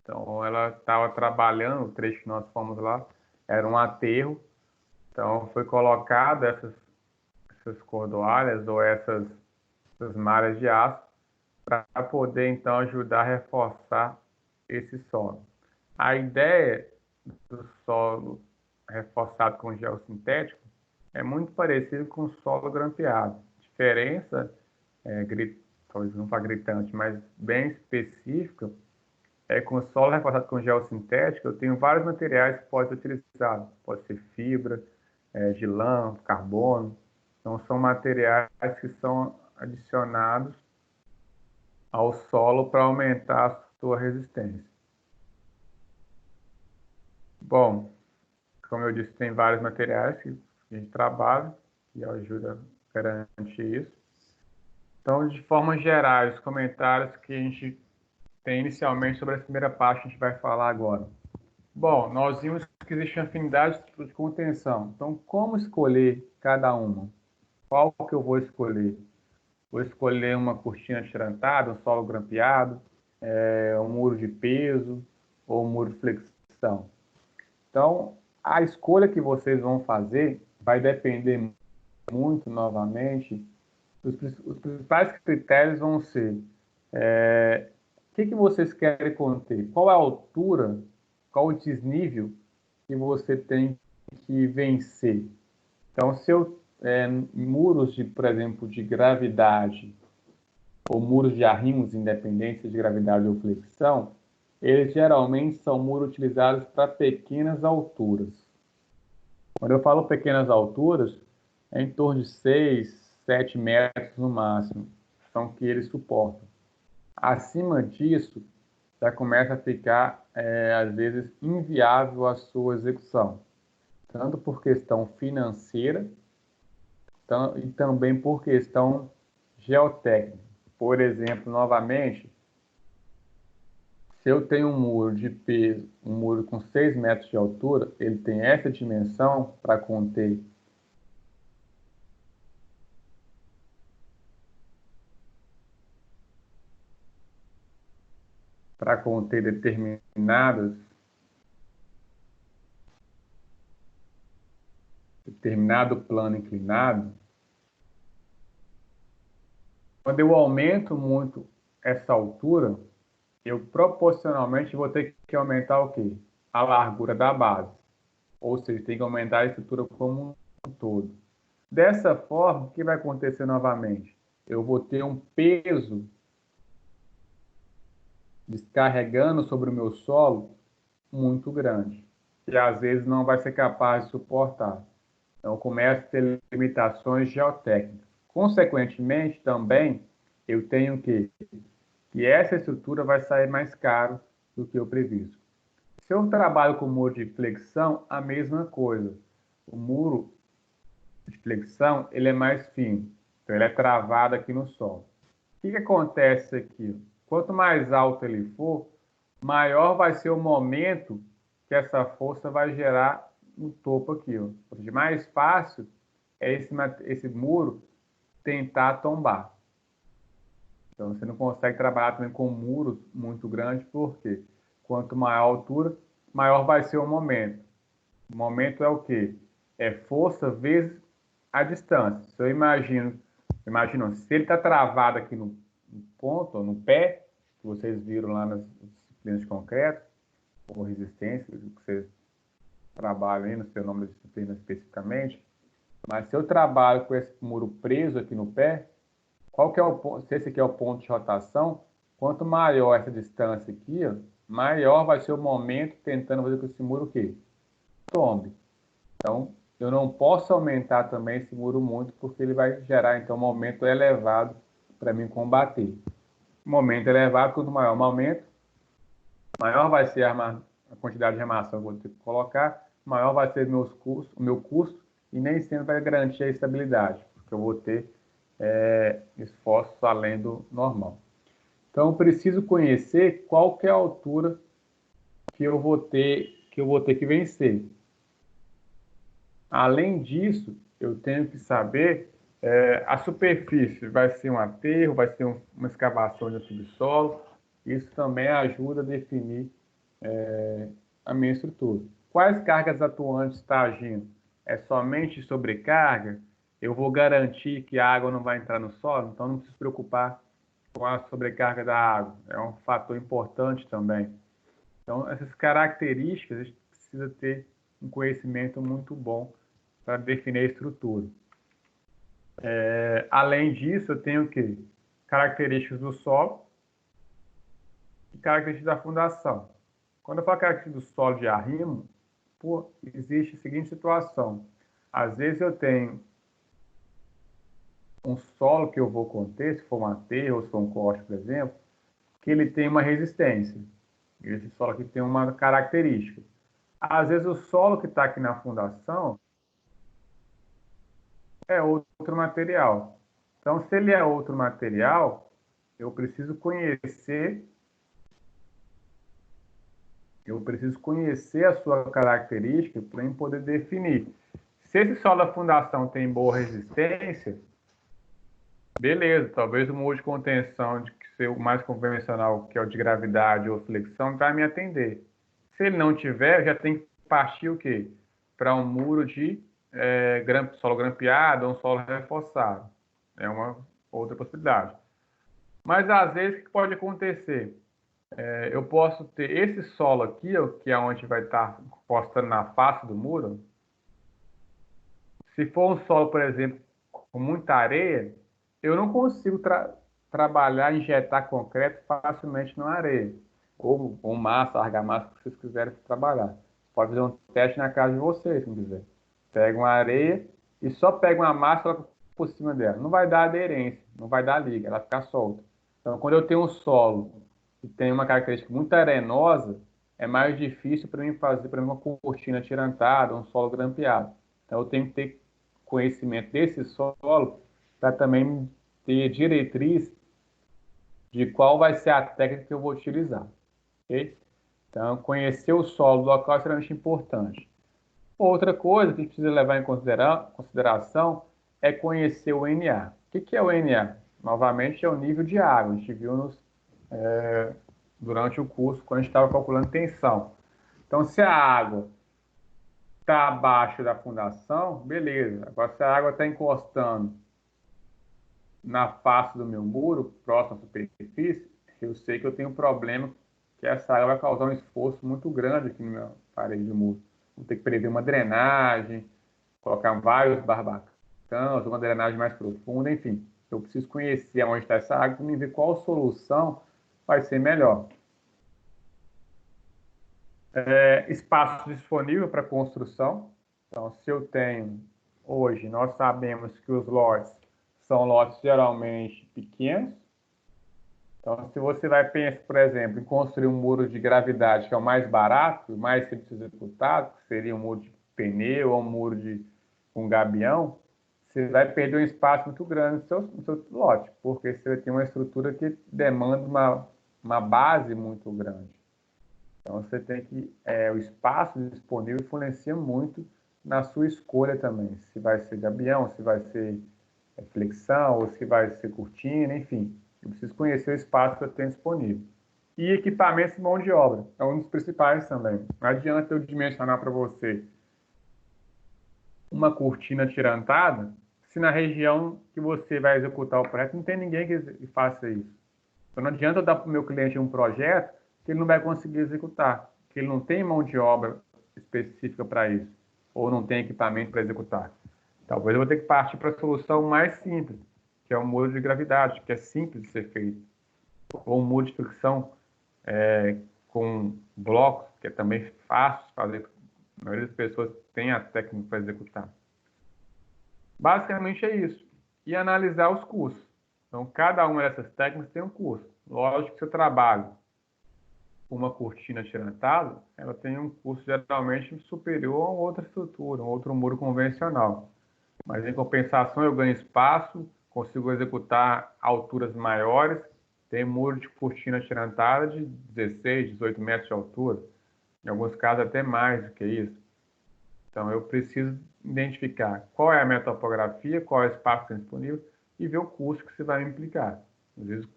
A: Então, ela estava trabalhando, o trecho que nós fomos lá, era um aterro, então foi colocada essas cordoalhas ou essas malhas de aço para poder, então, ajudar a reforçar esse solo. A ideia do solo reforçado com gel sintético é muito parecido com o solo grampeado. A diferença, talvez não para gritante, mas bem específica, é com o solo reforçado com gel sintético, eu tenho vários materiais que podem ser utilizados. Pode ser fibra, de lã, carbono. Então, são materiais que são adicionados ao solo para aumentar a sua resistência. Bom, como eu disse, tem vários materiais que a gente trabalha e ajuda a garantir isso. Então, de forma geral, os comentários que a gente tem inicialmente sobre a primeira parte que a gente vai falar agora. Bom, nós vimos que existem afinidades de contenção. Então, como escolher cada uma? Qual que eu vou escolher? Vou escolher uma cortina tirantada, um solo grampeado, um muro de peso ou um muro de flexão. Então, a escolha que vocês vão fazer vai depender muito, novamente, os principais critérios vão ser o que vocês querem conter, qual é a altura, qual o desnível que você tem que vencer. Então, se eu muros de, por exemplo, de gravidade ou muros de arrimos independentes de gravidade ou flexão, eles geralmente são muros utilizados para pequenas alturas. Quando eu falo pequenas alturas, é em torno de 6, 7 metros no máximo, são que eles suportam. Acima disso, já começa a ficar, às vezes, inviável a sua execução, tanto por questão financeira e também por questão geotécnica. Por exemplo, novamente, se eu tenho um muro de peso, um muro com 6 metros de altura, ele tem essa dimensão para conter determinado plano inclinado. Quando eu aumento muito essa altura, eu proporcionalmente vou ter que aumentar o quê? A largura da base. Ou seja, tem que aumentar a estrutura como um todo. Dessa forma, o que vai acontecer novamente? Eu vou ter um peso descarregando sobre o meu solo muito grande, que às vezes não vai ser capaz de suportar. Então, começa a ter limitações geotécnicas. Consequentemente, também, eu tenho que essa estrutura vai sair mais caro do que o previsto. Se eu trabalho com muro de flexão, a mesma coisa. O muro de flexão, ele é mais fino, então ele é travado aqui no solo. O que acontece aqui? Quanto mais alto ele for, maior vai ser o momento que essa força vai gerar no topo aqui. Ó. De mais fácil é esse muro tentar tombar. Então, você não consegue trabalhar também com muros muito grandes, porque quanto maior a altura, maior vai ser o momento. O momento é o quê? É força vezes a distância. Se eu imagino, se ele está travado aqui no ponto, ou no pé, que vocês viram lá nas disciplinas de concreto, ou resistência, que vocês trabalham aí no seu nome de disciplina especificamente, mas se eu trabalho com esse muro preso aqui no pé, qual que é o ponto? Se esse aqui é o ponto de rotação, quanto maior essa distância aqui, ó, maior vai ser o momento tentando fazer com que esse muro o quê? Tombe. Então, eu não posso aumentar também esse muro muito, porque ele vai gerar, então, um momento elevado para mim combater. Momento elevado, quanto maior o momento, maior vai ser a quantidade de armação que eu vou ter que colocar, maior vai ser o meu custo e nem sempre vai garantir a estabilidade, porque eu vou ter esforços além do normal. Então, eu preciso conhecer qual que é a altura que eu vou ter que vencer. Além disso, eu tenho que saber a superfície, vai ser um aterro, vai ser uma escavação de subsolo. Isso também ajuda a definir a minha estrutura. Quais cargas atuantes está agindo? É somente sobrecarga? Eu vou garantir que a água não vai entrar no solo, então não preciso se preocupar com a sobrecarga da água. É um fator importante também. Então, essas características, a gente precisa ter um conhecimento muito bom para definir a estrutura. Além disso, eu tenho que características do solo e características da fundação. Quando eu falo características do solo de arrimo, existe a seguinte situação. Às vezes eu tenho um solo que eu vou conter, se for um aterro ou se for um corte, por exemplo, que ele tem uma resistência. Esse solo aqui tem uma característica. Às vezes o solo que está aqui na fundação é outro material. Então, se ele é outro material, eu preciso conhecer a sua característica para eu poder definir. Se esse solo da fundação tem boa resistência, beleza, talvez o muro de contenção, de que ser o mais convencional, que é o de gravidade ou flexão, vai me atender. Se ele não tiver, já tem que partir o quê? Para um muro de solo grampeado ou um solo reforçado. É uma outra possibilidade. Mas às vezes o que pode acontecer? Eu posso ter esse solo aqui, ó, que é onde vai estar postando na face do muro. Se for um solo, por exemplo, com muita areia, eu não consigo trabalhar, injetar concreto facilmente na areia. Ou massa, argamassa, que vocês quiserem trabalhar. Pode fazer um teste na casa de vocês, se quiser. Pega uma areia e só pega uma massa e coloca por cima dela. Não vai dar aderência, não vai dar liga, ela vai ficar solta. Então, quando eu tenho um solo que tem uma característica muito arenosa, é mais difícil para mim fazer, por exemplo, uma cortina tirantada, um solo grampeado. Então, eu tenho que ter conhecimento desse solo para também ter diretriz de qual vai ser a técnica que eu vou utilizar. Okay? Então, conhecer o solo do local é extremamente importante. Outra coisa que a gente precisa levar em consideração é conhecer o NA. O que é o NA? Novamente, é o nível de água. A gente viu durante o curso, quando a gente estava calculando tensão. Então, se a água está abaixo da fundação, beleza. Agora, se a água está encostando na face do meu muro, próximo à superfície, eu sei que eu tenho um problema, que essa água vai causar um esforço muito grande aqui na minha parede de muro. Vou ter que prever uma drenagem, colocar vários barbacãos, uma drenagem mais profunda, enfim. Eu preciso conhecer onde está essa água para me ver qual solução vai ser melhor. Espaço disponível para construção. Então, se eu tenho, hoje, nós sabemos que os lotes são lotes geralmente pequenos. Então, se você vai pensar, por exemplo, em construir um muro de gravidade, que é o mais barato, o mais simples executado, que seria um muro de pneu ou um muro com gabião, você vai perder um espaço muito grande no seu lote, porque você vai ter uma estrutura que demanda uma base muito grande. Então, você tem que... o espaço disponível influencia muito na sua escolha também. Se vai ser gabião, se vai ser flexão, ou se vai ser cortina, enfim. Eu preciso conhecer o espaço que eu tenho disponível. E equipamentos de mão de obra. É um dos principais também. Não adianta eu dimensionar para você uma cortina tirantada, se na região que você vai executar o projeto não tem ninguém que faça isso. Então, não adianta eu dar para o meu cliente um projeto que ele não vai conseguir executar, que ele não tem mão de obra específica para isso, ou não tem equipamento para executar. Talvez eu vou ter que partir para a solução mais simples, que é o muro de gravidade, que é simples de ser feito. Ou um muro de fricção com blocos, que é também fácil de fazer. A maioria das pessoas tem a técnica para executar. Basicamente é isso. E analisar os custos. Então, cada uma dessas técnicas tem um custo. Lógico que seu trabalho uma cortina atirantada, ela tem um custo geralmente superior a outra estrutura, um outro muro convencional. Mas, em compensação, eu ganho espaço, consigo executar alturas maiores. Tem muro de cortina atirantada de 16, 18 metros de altura. Em alguns casos, até mais do que isso. Então, eu preciso identificar qual é a minha topografia, qual é o espaço que tem disponível e ver o custo que isso vai me implicar. Às vezes,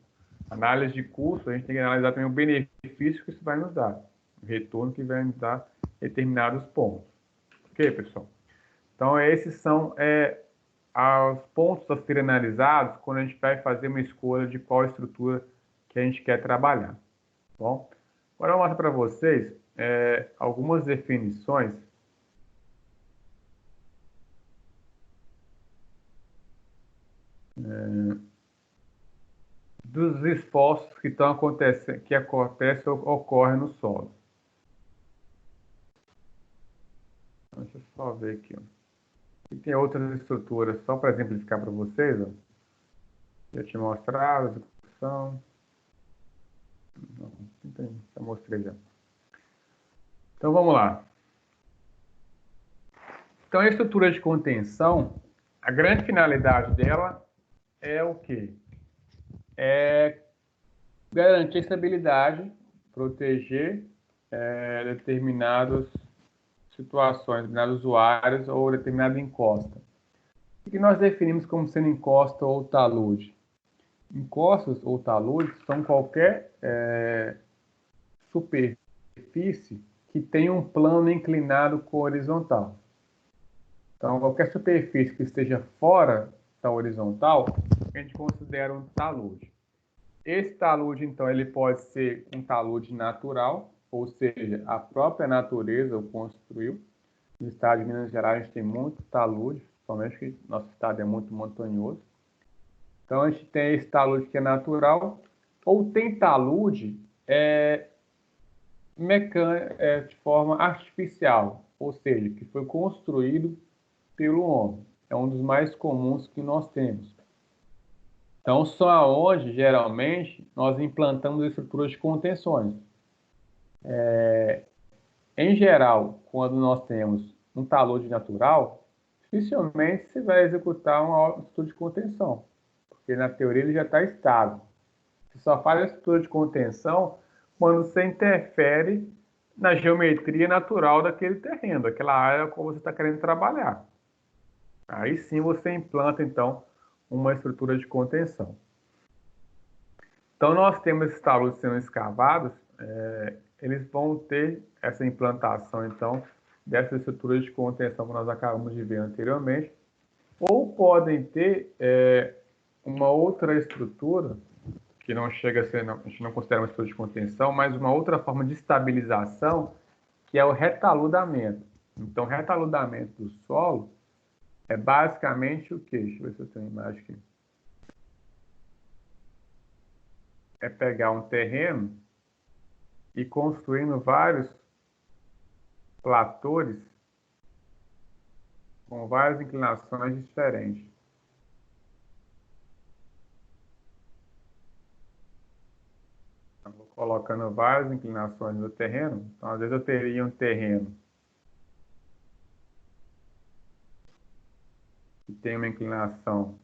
A: análise de custo, a gente tem que analisar também o benefício que isso vai nos dar, o retorno que vai nos dar em determinados pontos. Ok, pessoal? Então, esses são os pontos a serem analisados quando a gente vai fazer uma escolha de qual estrutura que a gente quer trabalhar. Tá bom? Agora, eu vou mostrar para vocês algumas definições dos esforços que estão acontecendo, que acontecem ou ocorrem no solo. Deixa eu só ver aqui. Ó. E tem outras estruturas, só para exemplificar para vocês. Ó. Já te mostrado, execução. Não tem, já mostrei já. Então vamos lá. Então a estrutura de contenção, a grande finalidade dela é o quê? É garantir a estabilidade, proteger determinadas situações, determinados usuários ou determinada encosta. O que nós definimos como sendo encosta ou talude? Encostas ou taludes são qualquer superfície que tenha um plano inclinado com horizontal. Então, qualquer superfície que esteja fora da horizontal, a gente considera um talude. Esse talude, então, ele pode ser um talude natural, ou seja, a própria natureza o construiu. No estado de Minas Gerais, a gente tem muito talude, principalmente porque nosso estado é muito montanhoso. Então, a gente tem esse talude que é natural, ou tem talude de forma artificial, ou seja, que foi construído pelo homem. É um dos mais comuns que nós temos. Então, só onde, geralmente, nós implantamos estruturas de contenções. Em geral, quando nós temos um talude natural, dificilmente você vai executar uma estrutura de contenção, porque na teoria ele já está estável. Você só faz a estrutura de contenção quando você interfere na geometria natural daquele terreno, daquela área que você está querendo trabalhar. Aí sim você implanta, então, uma estrutura de contenção. Então, nós temos esses taludes sendo escavados, eles vão ter essa implantação, então, dessas estruturas de contenção que nós acabamos de ver anteriormente, ou podem ter uma outra estrutura, que não chega a ser, a gente não considera uma estrutura de contenção, mas uma outra forma de estabilização, que é o retaludamento. Então, retaludamento do solo é basicamente o quê? Deixa eu ver se eu tenho imagem aqui. É pegar um terreno e construindo vários platores com várias inclinações diferentes. Então, vou colocando várias inclinações no terreno. Então, às vezes eu teria um terreno que tem uma inclinação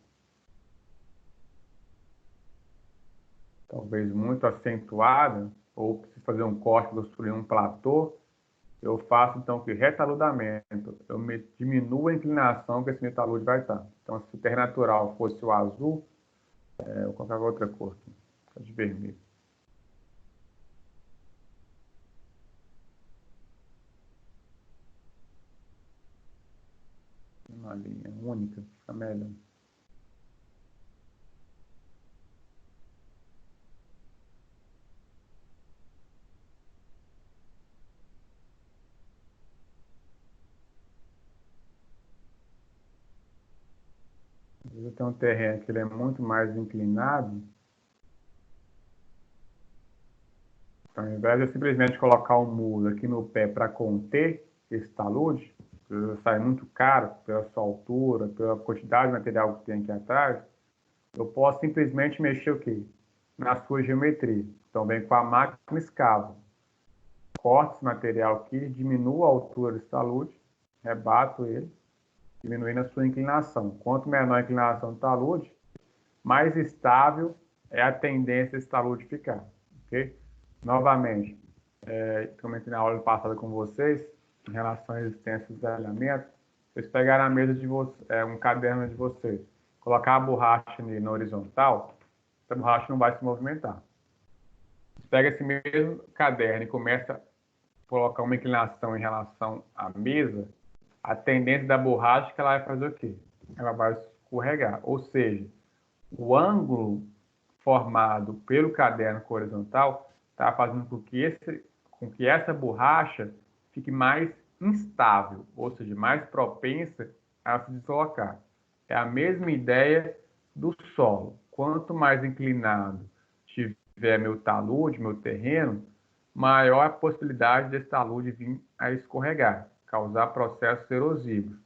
A: talvez muito acentuada, ou preciso fazer um corte, construir um platô, eu faço então o que? Retaludamento. Eu diminuo a inclinação que esse meu talude vai estar. Então, se o terreno natural fosse o azul, eu colocava outra cor, de vermelho. Uma linha única, fica melhor. Às vezes eu tenho um terreno que ele é muito mais inclinado. Então, ao invés de eu simplesmente colocar um muro aqui no pé para conter esse talude, que sai muito caro pela sua altura, pela quantidade de material que tem aqui atrás, eu posso simplesmente mexer o quê? Na sua geometria. Então, vem com a máquina escava. corto esse material aqui, diminuo a altura desse talude, rebato ele, diminuindo a sua inclinação. Quanto menor a inclinação do talude, mais estável é a tendência desse talude ficar, ok? Novamente, comentei na aula passada com vocês, em relação à resistência do desalhamento, vocês pegaram a mesa de vocês, um caderno de vocês, colocar a borracha nele na horizontal, essa borracha não vai se movimentar. Você pega esse mesmo caderno e começa a colocar uma inclinação em relação à mesa, a tendência da borracha é que ela vai fazer o quê? Ela vai escorregar. Ou seja, o ângulo formado pelo caderno horizontal está fazendo com que essa borracha fique mais instável, ou seja, mais propensa a se deslocar. É a mesma ideia do solo. Quanto mais inclinado tiver meu talude, meu terreno, maior a possibilidade desse talude vir a escorregar, causar processos erosivos.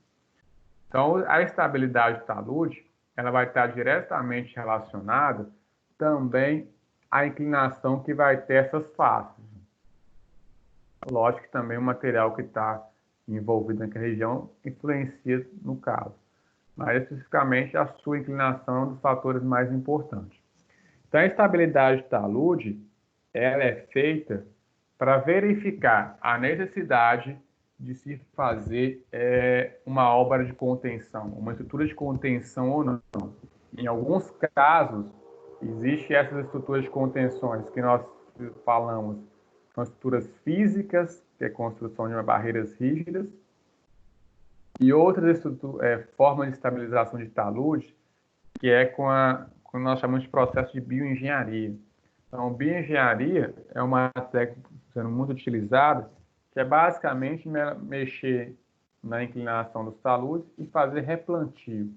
A: Então, a estabilidade do talude, ela vai estar diretamente relacionada também à inclinação que vai ter essas faces. Lógico que também o material que está envolvido naquela região influencia no caso, mas especificamente a sua inclinação é um dos fatores mais importantes. Então, a estabilidade do talude, ela é feita para verificar a necessidade de se fazer uma obra de contenção, uma estrutura de contenção ou não. Em alguns casos, existem essas estruturas de contenções que nós falamos, são estruturas físicas, que é a construção de barreiras rígidas, e outras formas de estabilização de talude, que é com que nós chamamos de processo de bioengenharia. Então, bioengenharia é uma técnica sendo muito utilizada, que é basicamente mexer na inclinação dos taludes e fazer replantio.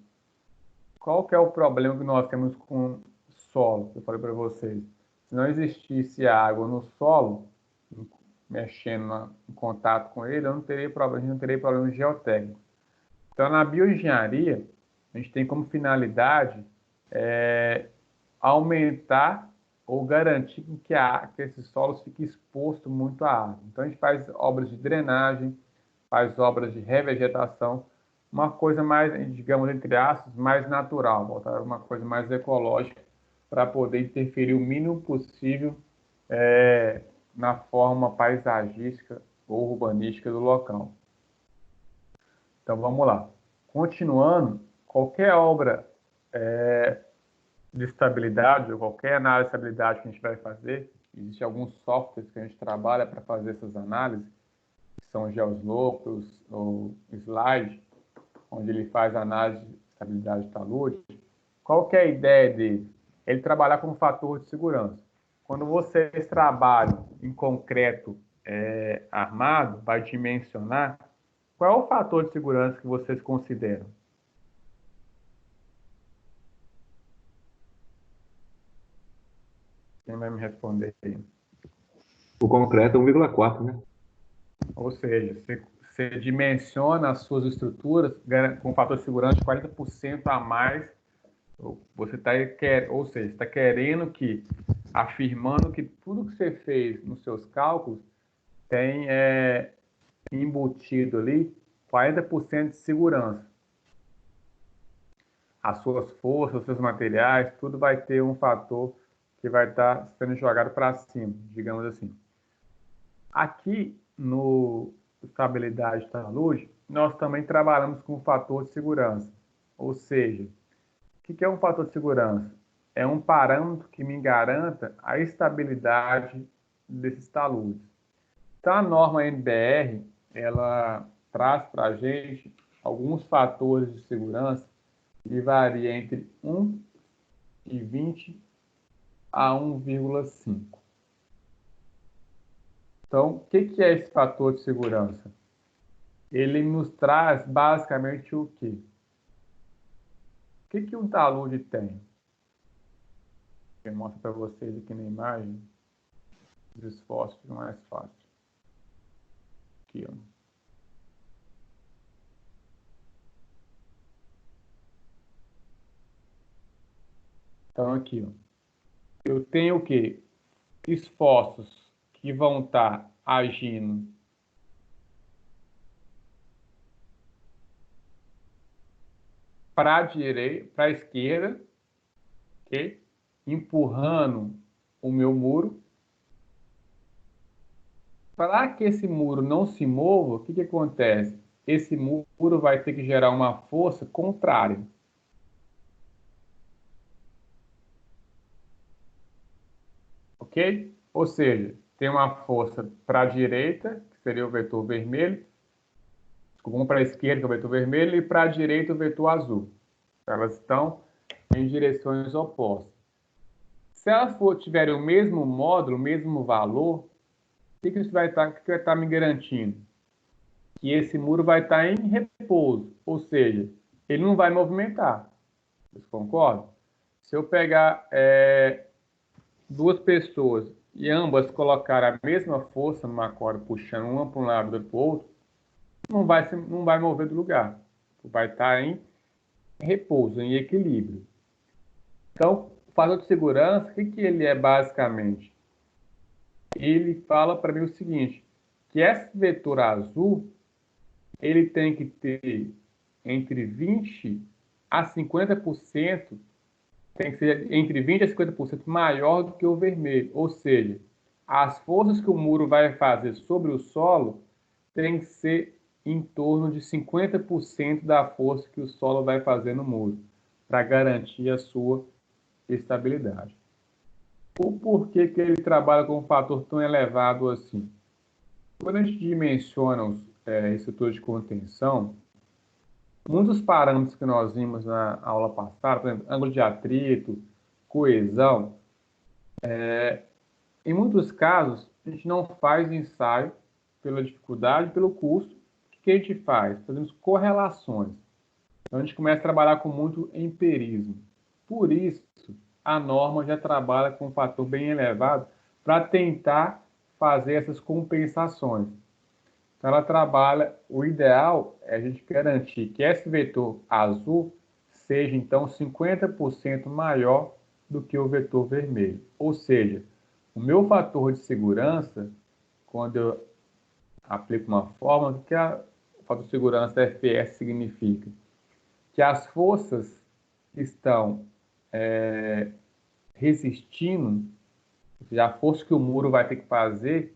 A: Qual que é o problema que nós temos com solo? Eu falei para vocês, se não existisse água no solo, mexendo em contato com ele, a gente não teria problema geotécnico. Então, na bioengenharia, a gente tem como finalidade aumentar ou garantir que esses solos fiquem expostos muito à água. Então, a gente faz obras de drenagem, faz obras de revegetação, uma coisa mais, digamos, entre aspas, mais natural, voltar uma coisa mais ecológica, para poder interferir o mínimo possível na forma paisagística ou urbanística do local. Então, vamos lá. Continuando, qualquer obra de estabilidade, ou qualquer análise de estabilidade que a gente vai fazer, existem alguns softwares que a gente trabalha para fazer essas análises, que são o Geoslope, o Slide, onde ele faz análise de estabilidade de talude. Qual que é a ideia dele? Ele trabalhar com um fator de segurança. Quando vocês trabalham em concreto armado, vai dimensionar, qual é o fator de segurança que vocês consideram? Quem vai me responder aí?
B: O concreto é 1,4, né?
A: Ou seja, você dimensiona as suas estruturas com um fator de segurança de 40% a mais. Você está querendo afirmando que tudo que você fez nos seus cálculos tem embutido ali 40% de segurança. As suas forças, os seus materiais, tudo vai ter um fator que vai estar sendo jogado para cima, digamos assim. Aqui no estabilidade de talude, nós também trabalhamos com o fator de segurança. Ou seja, o que é um fator de segurança? É um parâmetro que me garanta a estabilidade desses taludes. Então, a norma NBR, ela traz para a gente alguns fatores de segurança que variam entre 1 e 20 a 1,5. Então, o que é esse fator de segurança? Ele nos traz basicamente o quê? O que um talude tem? Eu mostro para vocês aqui na imagem os esforços mais fácil. Aqui, ó. Então, aqui, ó. Eu tenho o quê? Esforços que vão estar agindo para a direita, para a esquerda, ok? Empurrando o meu muro. Para que esse muro não se mova, o que que acontece? Esse muro vai ter que gerar uma força contrária. Ok? Ou seja, tem uma força para a direita, que seria o vetor vermelho, desculpa, para a esquerda, que é o vetor vermelho, e para a direita, o vetor azul. Elas estão em direções opostas. Se elas tiverem o mesmo módulo, o mesmo valor, o que isso vai estar me garantindo? Que esse muro vai estar em repouso, ou seja, ele não vai movimentar. Vocês concordam? Se eu pegar duas pessoas e ambas colocarem a mesma força numa corda, puxando uma para um lado e outra para o outro, não vai mover do lugar. Vai estar em repouso, em equilíbrio. Então, o fator de segurança, o que ele é basicamente? Ele fala para mim o seguinte, que esse vetor azul, ele tem que ter entre 20 a 50%, tem que ser entre 20 a 50% maior do que o vermelho. Ou seja, as forças que o muro vai fazer sobre o solo tem que ser em torno de 50% da força que o solo vai fazer no muro, para garantir a sua estabilidade. O porquê que ele trabalha com um fator tão elevado assim? Quando a gente dimensiona os estruturas de contenção, muitos parâmetros que nós vimos na aula passada, por exemplo, ângulo de atrito, coesão, em muitos casos, a gente não faz ensaio pela dificuldade, pelo custo. O que a gente faz? Fazemos correlações. Então, a gente começa a trabalhar com muito empirismo. Por isso, a norma já trabalha com um fator bem elevado para tentar fazer essas compensações. Então, ela trabalha, o ideal é a gente garantir que esse vetor azul seja, então, 50% maior do que o vetor vermelho. Ou seja, o meu fator de segurança, quando eu aplico uma fórmula, o que o fator de segurança FPS significa? Que as forças que estão resistindo, ou seja, a força que o muro vai ter que fazer,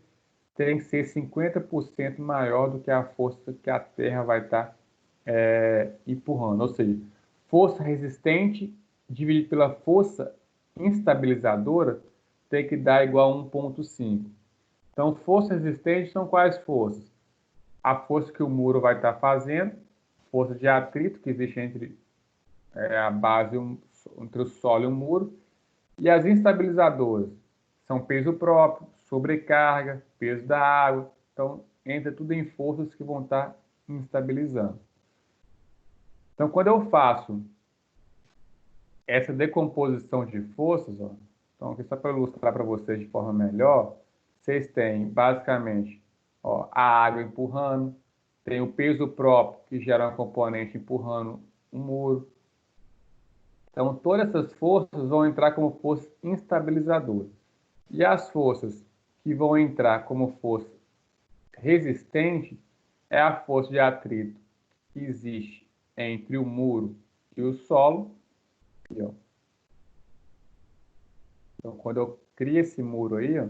A: tem que ser 50% maior do que a força que a Terra vai estar empurrando. Ou seja, força resistente dividido pela força instabilizadora tem que dar igual a 1,5. Então, força resistente são quais forças? A força que o muro vai estar fazendo, força de atrito que existe entre a base, entre o solo e o muro, e as instabilizadoras são peso próprio, sobrecarga, peso da água. Então, entra tudo em forças que vão estar instabilizando. Então, quando eu faço essa decomposição de forças, ó, então aqui só para ilustrar para vocês de forma melhor, vocês têm basicamente a água empurrando, tem o peso próprio que gera uma componente empurrando o muro. Então, todas essas forças vão entrar como força instabilizadora. E as forças que vão entrar como força resistente é a força de atrito que existe entre o muro e o solo. Aqui, ó. Então, quando eu crio esse muro aí, ó,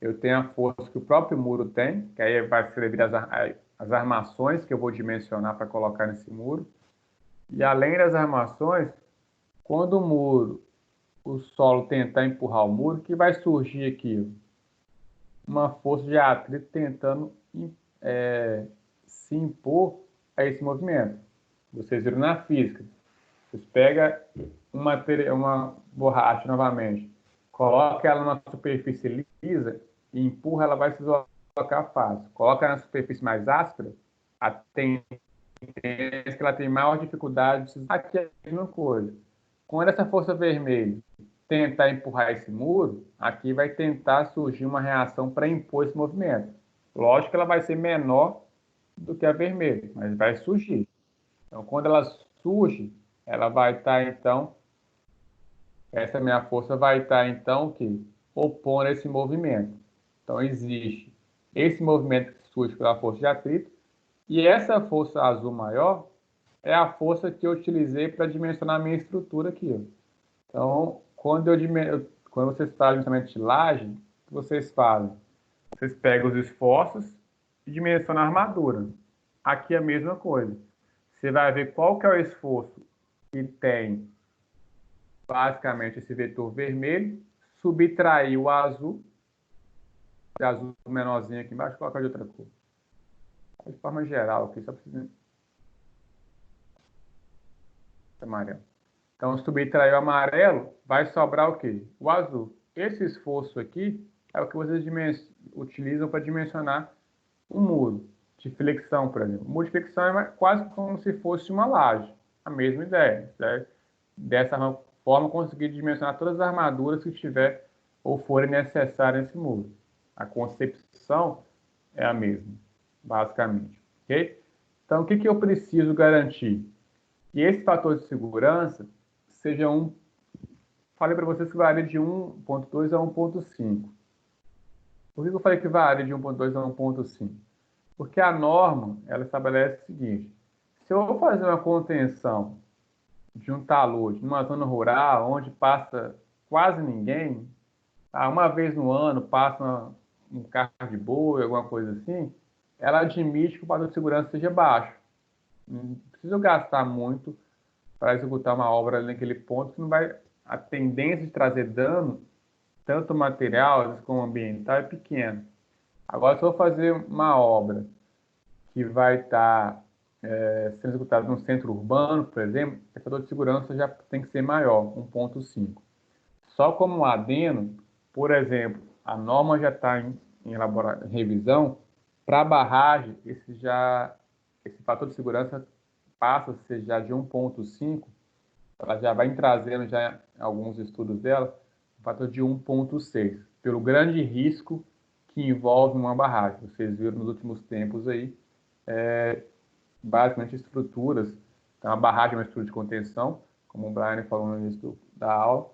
A: eu tenho a força que o próprio muro tem, que aí vai servir as armações que eu vou dimensionar para colocar nesse muro. E além das armações, quando o solo tentar empurrar o muro, que vai surgir aqui uma força de atrito tentando se impor a esse movimento. Vocês viram na física. Vocês pegam uma borracha novamente, coloca ela numa superfície lisa e empurra, ela vai se deslocar fácil. Coloca na superfície mais áspera, a tendência que ela tem maior dificuldade de... Aqui é a mesma coisa. Quando essa força vermelha tentar empurrar esse muro, aqui vai tentar surgir uma reação para impor esse movimento. Lógico que ela vai ser menor do que a vermelha, mas vai surgir. Então, quando ela surge, ela vai estar, então, essa minha força vai estar, então, opondo esse movimento. Então, existe esse movimento que surge pela força de atrito, e essa força azul maior é a força que eu utilizei para dimensionar a minha estrutura aqui. Ó. Então, quando vocês fazem dimensionamento de laje, o que vocês fazem? Vocês pegam os esforços e dimensionam a armadura. Aqui é a mesma coisa. Você vai ver qual que é o esforço que tem basicamente esse vetor vermelho, subtrair o azul menorzinho aqui embaixo, colocar de outra cor. De forma geral aqui, só precisa amarelo. Então, subtrair o amarelo, vai sobrar o quê? O azul. Esse esforço aqui é o que vocês utilizam para dimensionar um muro de flexão, por exemplo. O muro de flexão é quase como se fosse uma laje. A mesma ideia. Certo? Dessa forma, conseguir dimensionar todas as armaduras que tiver ou forem necessárias nesse muro. A concepção é a mesma, basicamente. Ok? Então, o que eu preciso garantir? Que esse fator de segurança seja falei para vocês que varia de 1.2 a 1.5. Por que eu falei que varia de 1.2 a 1.5? Porque a norma, ela estabelece o seguinte: se eu vou fazer uma contenção de um talude numa zona rural, onde passa quase ninguém, uma vez no ano passa um carro de boi, alguma coisa assim, ela admite que o padrão de segurança seja baixo. Não preciso gastar muito para executar uma obra ali naquele ponto, que não vai, a tendência de trazer dano, tanto material como ambiental, é pequena. Agora, se eu fazer uma obra que vai estar sendo executada num centro urbano, por exemplo, o fator de segurança já tem que ser maior, 1.5. Só como um adendo, por exemplo, a norma já está em revisão, para a barragem, esse fator de segurança passa a ser já de 1.5, ela já vai trazendo já alguns estudos dela, um fator de 1.6, pelo grande risco que envolve uma barragem. Vocês viram nos últimos tempos aí, basicamente estruturas, então a barragem é uma estrutura de contenção, como o Brian falou no início da aula.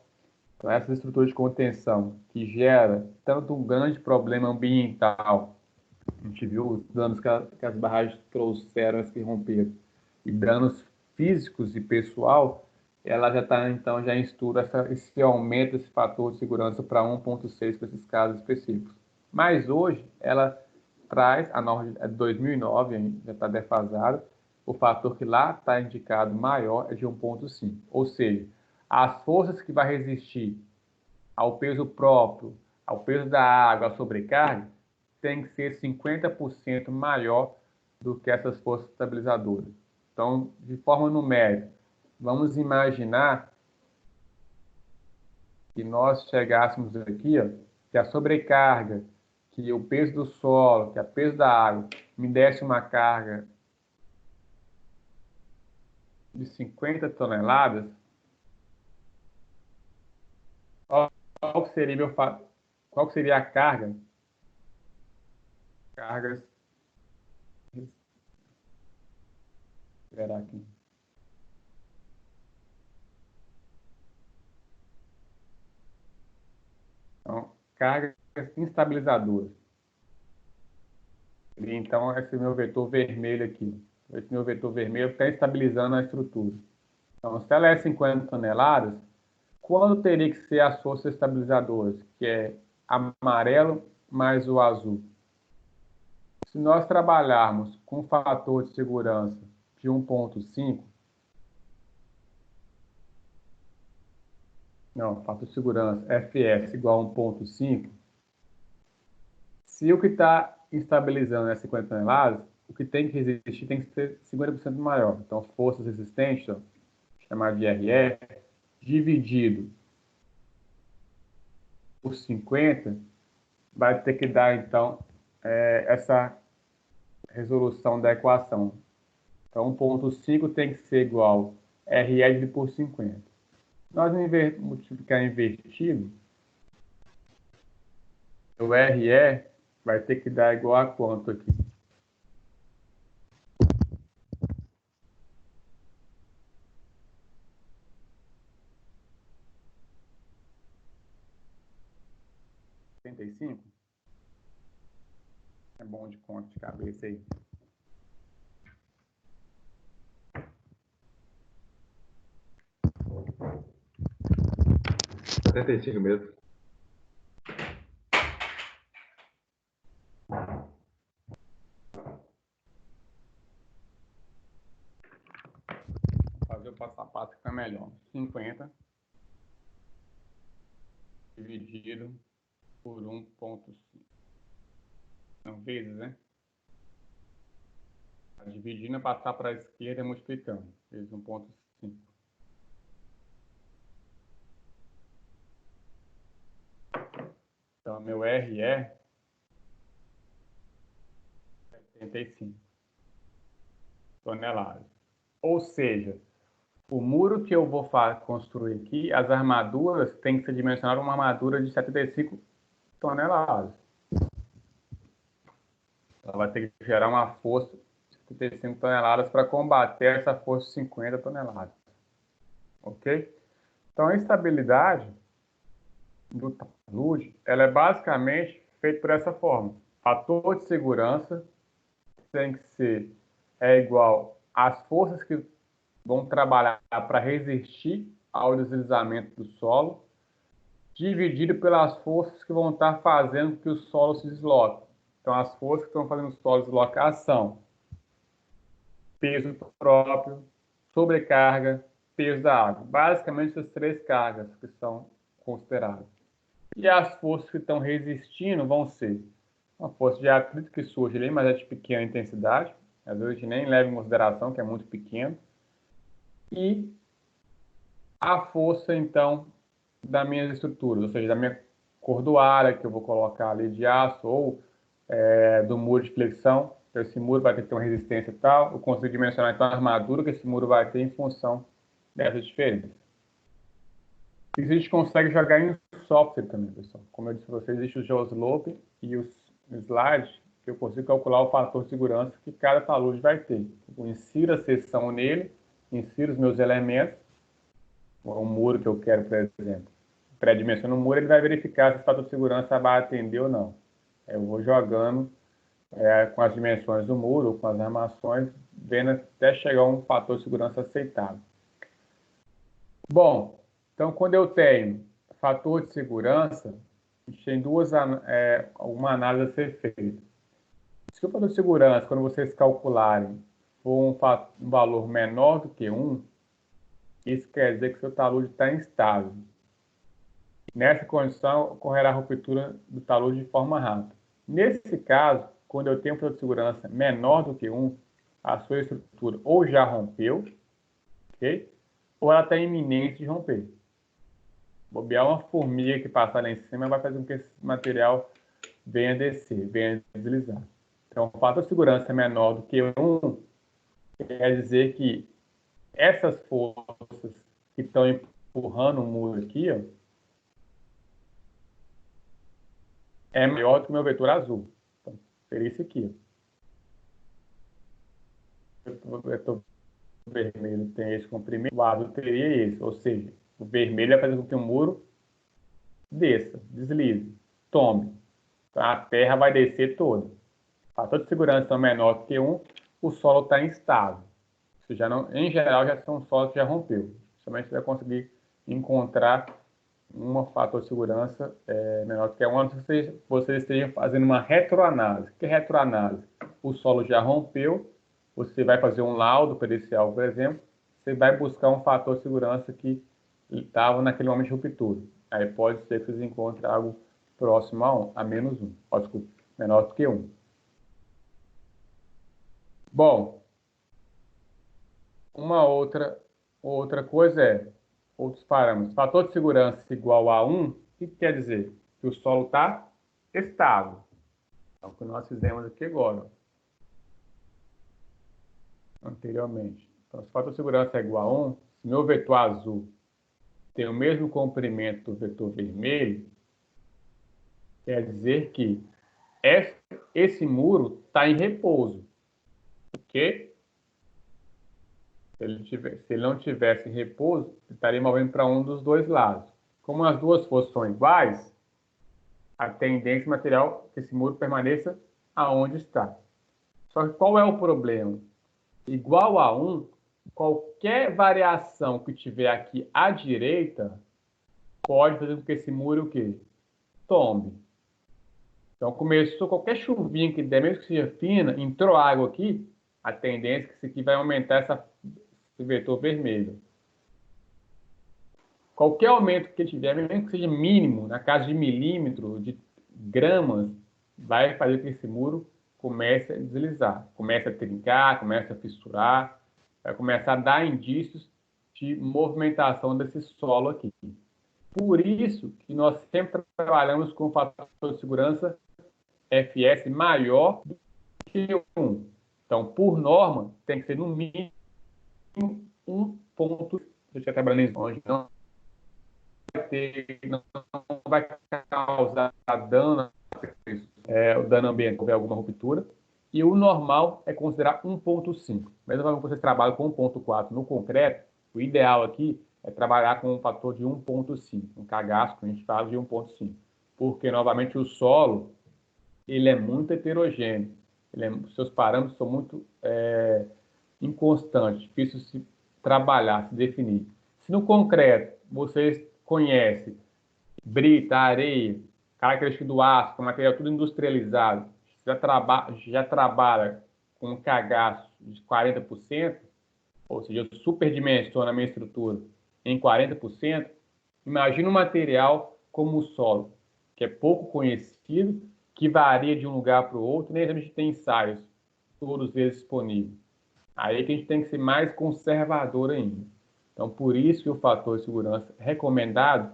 A: Então, essas estruturas de contenção que gera tanto um grande problema ambiental, a gente viu os danos que as barragens trouxeram, as que romperam, e danos físicos e pessoal, ela já está, então, já em estudo esse aumento desse fator de segurança para 1.6 para esses casos específicos. Mas hoje, ela traz, a norma é de 2009, já está defasada, o fator que lá está indicado maior é de 1.5. Ou seja, as forças que vai resistir ao peso próprio, ao peso da água, à sobrecarga, tem que ser 50% maior do que essas forças estabilizadoras. Então, de forma numérica, vamos imaginar que nós chegássemos aqui, ó, que a sobrecarga, que o peso do solo, que o peso da água me desse uma carga de 50 toneladas, qual que seria qual que seria a cargas, esperar aqui. Então, cargas instabilizadoras. Então, esse meu vetor vermelho aqui. Esse meu vetor vermelho está estabilizando a estrutura. Então, se ela é 50 toneladas, quando teria que ser as forças estabilizadoras? Que é amarelo mais o azul. Se nós trabalharmos com fator de segurança de 1.5, não, fator de segurança FS igual a 1.5, se o que está estabilizando é 50 toneladas, o que tem que resistir tem que ser 50% maior. Então, forças resistentes, ó, chamado de RE, dividido por 50, vai ter que dar, então, essa resolução da equação. Então, 1.5 tem que ser igual a RE dividido por 50. Nós multiplicar invertido, o RE vai ter que dar igual a quanto aqui? bom de conta de cabeça aí.
B: R$ 75 mesmo.
A: Vou fazer o passo a passo que fica melhor. 50 dividido por 1,5. Não, vezes, né? Dividindo, passar para a esquerda e multiplicando. Vezes 1,5. Então, meu R é 75 toneladas. Ou seja, o muro que eu vou construir aqui, as armaduras têm que ser dimensionadas uma armadura de 75 toneladas. Ela vai ter que gerar uma força de 75 toneladas para combater essa força de 50 toneladas. Ok? Então, a estabilidade do talude, ela é basicamente feita por essa forma. Fator de segurança tem que ser igual às forças que vão trabalhar para resistir ao deslizamento do solo, dividido pelas forças que vão estar fazendo que o solo se desloque. Então, as forças que estão fazendo o solo deslocar são peso próprio, sobrecarga, peso da água. Basicamente, essas três cargas que são consideradas. E as forças que estão resistindo vão ser uma força de atrito que surge ali, mas é de pequena intensidade. Às vezes a gente nem leva em consideração, que é muito pequeno. E a força, então, das minhas estruturas, ou seja, da minha cordoária, que eu vou colocar ali de aço, ou do muro de flexão. Então, esse muro vai ter que ter uma resistência e tal. Eu consigo dimensionar, então, a armadura que esse muro vai ter em função dessas diferenças. Isso a gente consegue jogar em software também, pessoal. Como eu disse para vocês, existe o GeoSlope e os slides, que eu consigo calcular o fator de segurança que cada talude vai ter. Eu insiro a seção nele, insiro os meus elementos, o muro que eu quero, por exemplo. Pré-dimensiono o muro, ele vai verificar se o fator de segurança vai atender ou não. Eu vou jogando com as dimensões do muro, com as armações, vendo até chegar a um fator de segurança aceitável. Bom, então quando eu tenho fator de segurança, a gente tem uma análise a ser feita. Se o fator de segurança, quando vocês calcularem, for um valor menor do que 1, isso quer dizer que o seu talude está instável. Nessa condição, ocorrerá a ruptura do talude de forma rápida. Nesse caso, quando eu tenho um fator de segurança menor do que 1, a sua estrutura ou já rompeu, ok? Ou ela está iminente de romper. Bobear uma formiga que passar lá em cima vai fazer com que esse material venha descer, venha deslizar. Então, o fator de segurança menor do que 1 quer dizer que essas forças que estão empurrando o muro aqui, ó, é maior do que o meu vetor azul. Então, seria isso aqui. O vetor vermelho tem esse comprimento, o azul teria esse. Ou seja, o vermelho vai fazer com que o muro desça, deslize, tombe. Então, a terra vai descer toda. O fator de segurança menor do que 1, o solo está instável. Isso já não, em geral, já são solos que já rompeu. Somente você vai conseguir encontrar um fator de segurança menor do que 1, se vocês estejam fazendo uma retroanálise. O que é retroanálise? O solo já rompeu, você vai fazer um laudo pericial, por exemplo, você vai buscar um fator de segurança que estava naquele momento de ruptura. Aí pode ser que vocês encontrem algo próximo a 1, a menos 1. Desculpa, menor do que 1. Bom, uma outra coisa outros parâmetros. Fator de segurança igual a 1, o que quer dizer? Que o solo está estável. É o que nós fizemos aqui agora, anteriormente. Então, se o fator de segurança é igual a 1, se meu vetor azul tem o mesmo comprimento do vetor vermelho, quer dizer que esse muro está em repouso. Ok? Se ele não tivesse em repouso, ele estaria movendo para um dos dois lados. Como as duas forças são iguais, a tendência material é que esse muro permaneça aonde está. Só que qual é o problema? Igual a 1, qualquer variação que tiver aqui à direita pode fazer com que esse muro o quê? Tombe. Então, começou qualquer chuvinha que der, mesmo que seja fina, entrou água aqui, a tendência é que isso aqui vai aumentar esse vetor vermelho. Qualquer aumento que tiver, mesmo que seja mínimo, na casa de milímetro, de gramas, vai fazer com que esse muro comece a deslizar, comece a trincar, comece a fissurar, vai começar a dar indícios de movimentação desse solo aqui. Por isso que nós sempre trabalhamos com o fator de segurança FS maior do que 1. Então, por norma, tem que ser no mínimo 1 ponto. Deixa eu trabalhando em longe, não vai causar dano, o dano ambiental, houver alguma ruptura. E o normal é considerar 1,5. Mesmo quando vocês trabalham com 1,4 no concreto, o ideal aqui é trabalhar com um fator de 1,5. Um cagaço, que a gente fala de 1,5. Porque, novamente, o solo ele é muito heterogêneo. Os seus parâmetros são muito inconstantes, difícil se trabalhar, se definir. Se no concreto vocês conhecem brita, areia, característica do aço, material tudo industrializado, já trabalha com um cagaço de 40%, ou seja, eu superdimensiono a minha estrutura em 40%, imagina um material como o solo, que é pouco conhecido, que varia de um lugar para o outro, nem a gente tem ensaios todos eles disponíveis. Aí que a gente tem que ser mais conservador ainda. Então, por isso que o fator de segurança recomendado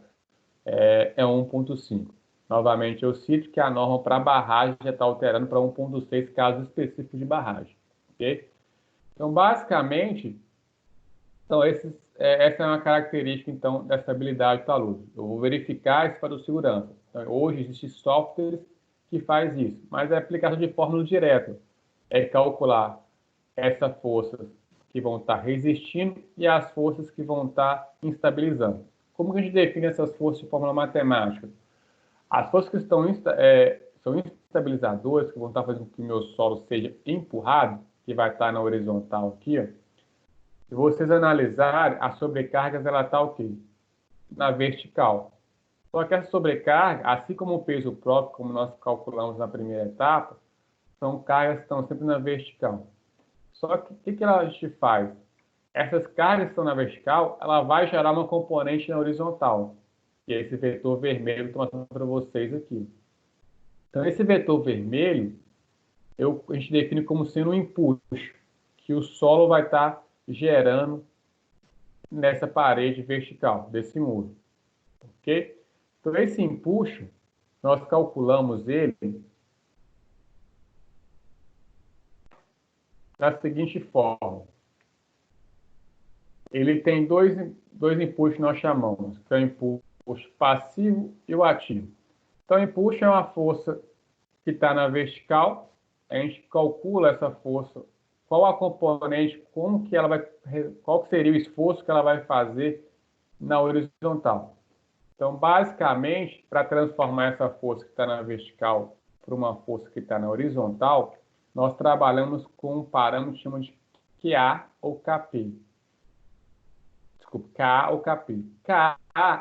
A: é 1,5. Novamente, eu cito que a norma para barragem já está alterando para 1,6 casos específicos de barragem. Okay? Então, basicamente, essa é uma característica então, da estabilidade do talude. Eu vou verificar esse fator de segurança. Então, hoje existem softwares que faz isso, mas a aplicação de fórmula direta é calcular essas forças que vão estar resistindo e as forças que vão estar instabilizando. Como que a gente define essas forças de fórmula matemática? As forças que são instabilizadoras, que vão estar fazendo com que o meu solo seja empurrado, que vai estar na horizontal aqui, ó. Se vocês analisarem, a sobrecarga ela está o quê? Na vertical. Só que essa sobrecarga, assim como o peso próprio, como nós calculamos na primeira etapa, são cargas que estão sempre na vertical. Só que o que a gente faz? Essas cargas que estão na vertical, ela vai gerar uma componente na horizontal, que é esse vetor vermelho que estou mostrando para vocês aqui. Então, esse vetor vermelho, a gente define como sendo um empuxo, que o solo vai estar gerando nessa parede vertical, desse muro. Ok? Então, esse empuxo, nós calculamos ele da seguinte forma. Ele tem dois empuxos que nós chamamos, que é o empuxo passivo e o ativo. Então, o empuxo é uma força que está na vertical, a gente calcula essa força, qual a componente, qual seria o esforço que ela vai fazer na horizontal. Então, basicamente, para transformar essa força que está na vertical para uma força que está na horizontal, nós trabalhamos com um parâmetro que chamamos de QA ou KP. Desculpa, KA ou KP. KA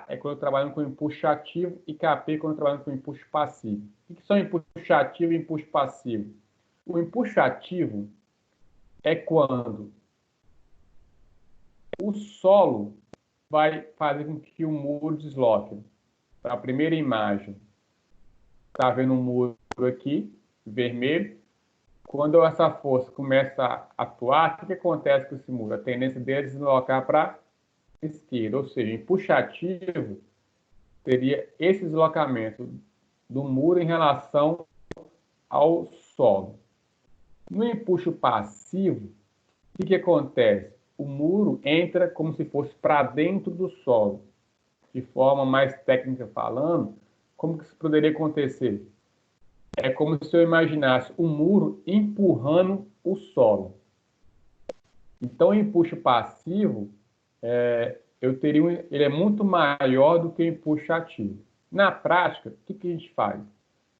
A: é quando eu trabalho com empuxo ativo e KP quando eu trabalho com empuxo passivo. O que são empuxo ativo e empuxo passivo? O empuxo ativo é quando o solo vai fazer com que o muro desloque. Para a primeira imagem, está vendo um muro aqui, vermelho. Quando essa força começa a atuar, o que acontece com esse muro? A tendência dele é deslocar para a esquerda, ou seja, empuxo ativo seria esse deslocamento do muro em relação ao solo. No empuxo passivo, o que acontece? O muro entra como se fosse para dentro do solo. De forma mais técnica falando, como que isso poderia acontecer? É como se eu imaginasse um muro empurrando o solo. Então, o empuxo passivo, ele é muito maior do que o empuxo ativo. Na prática, o que a gente faz?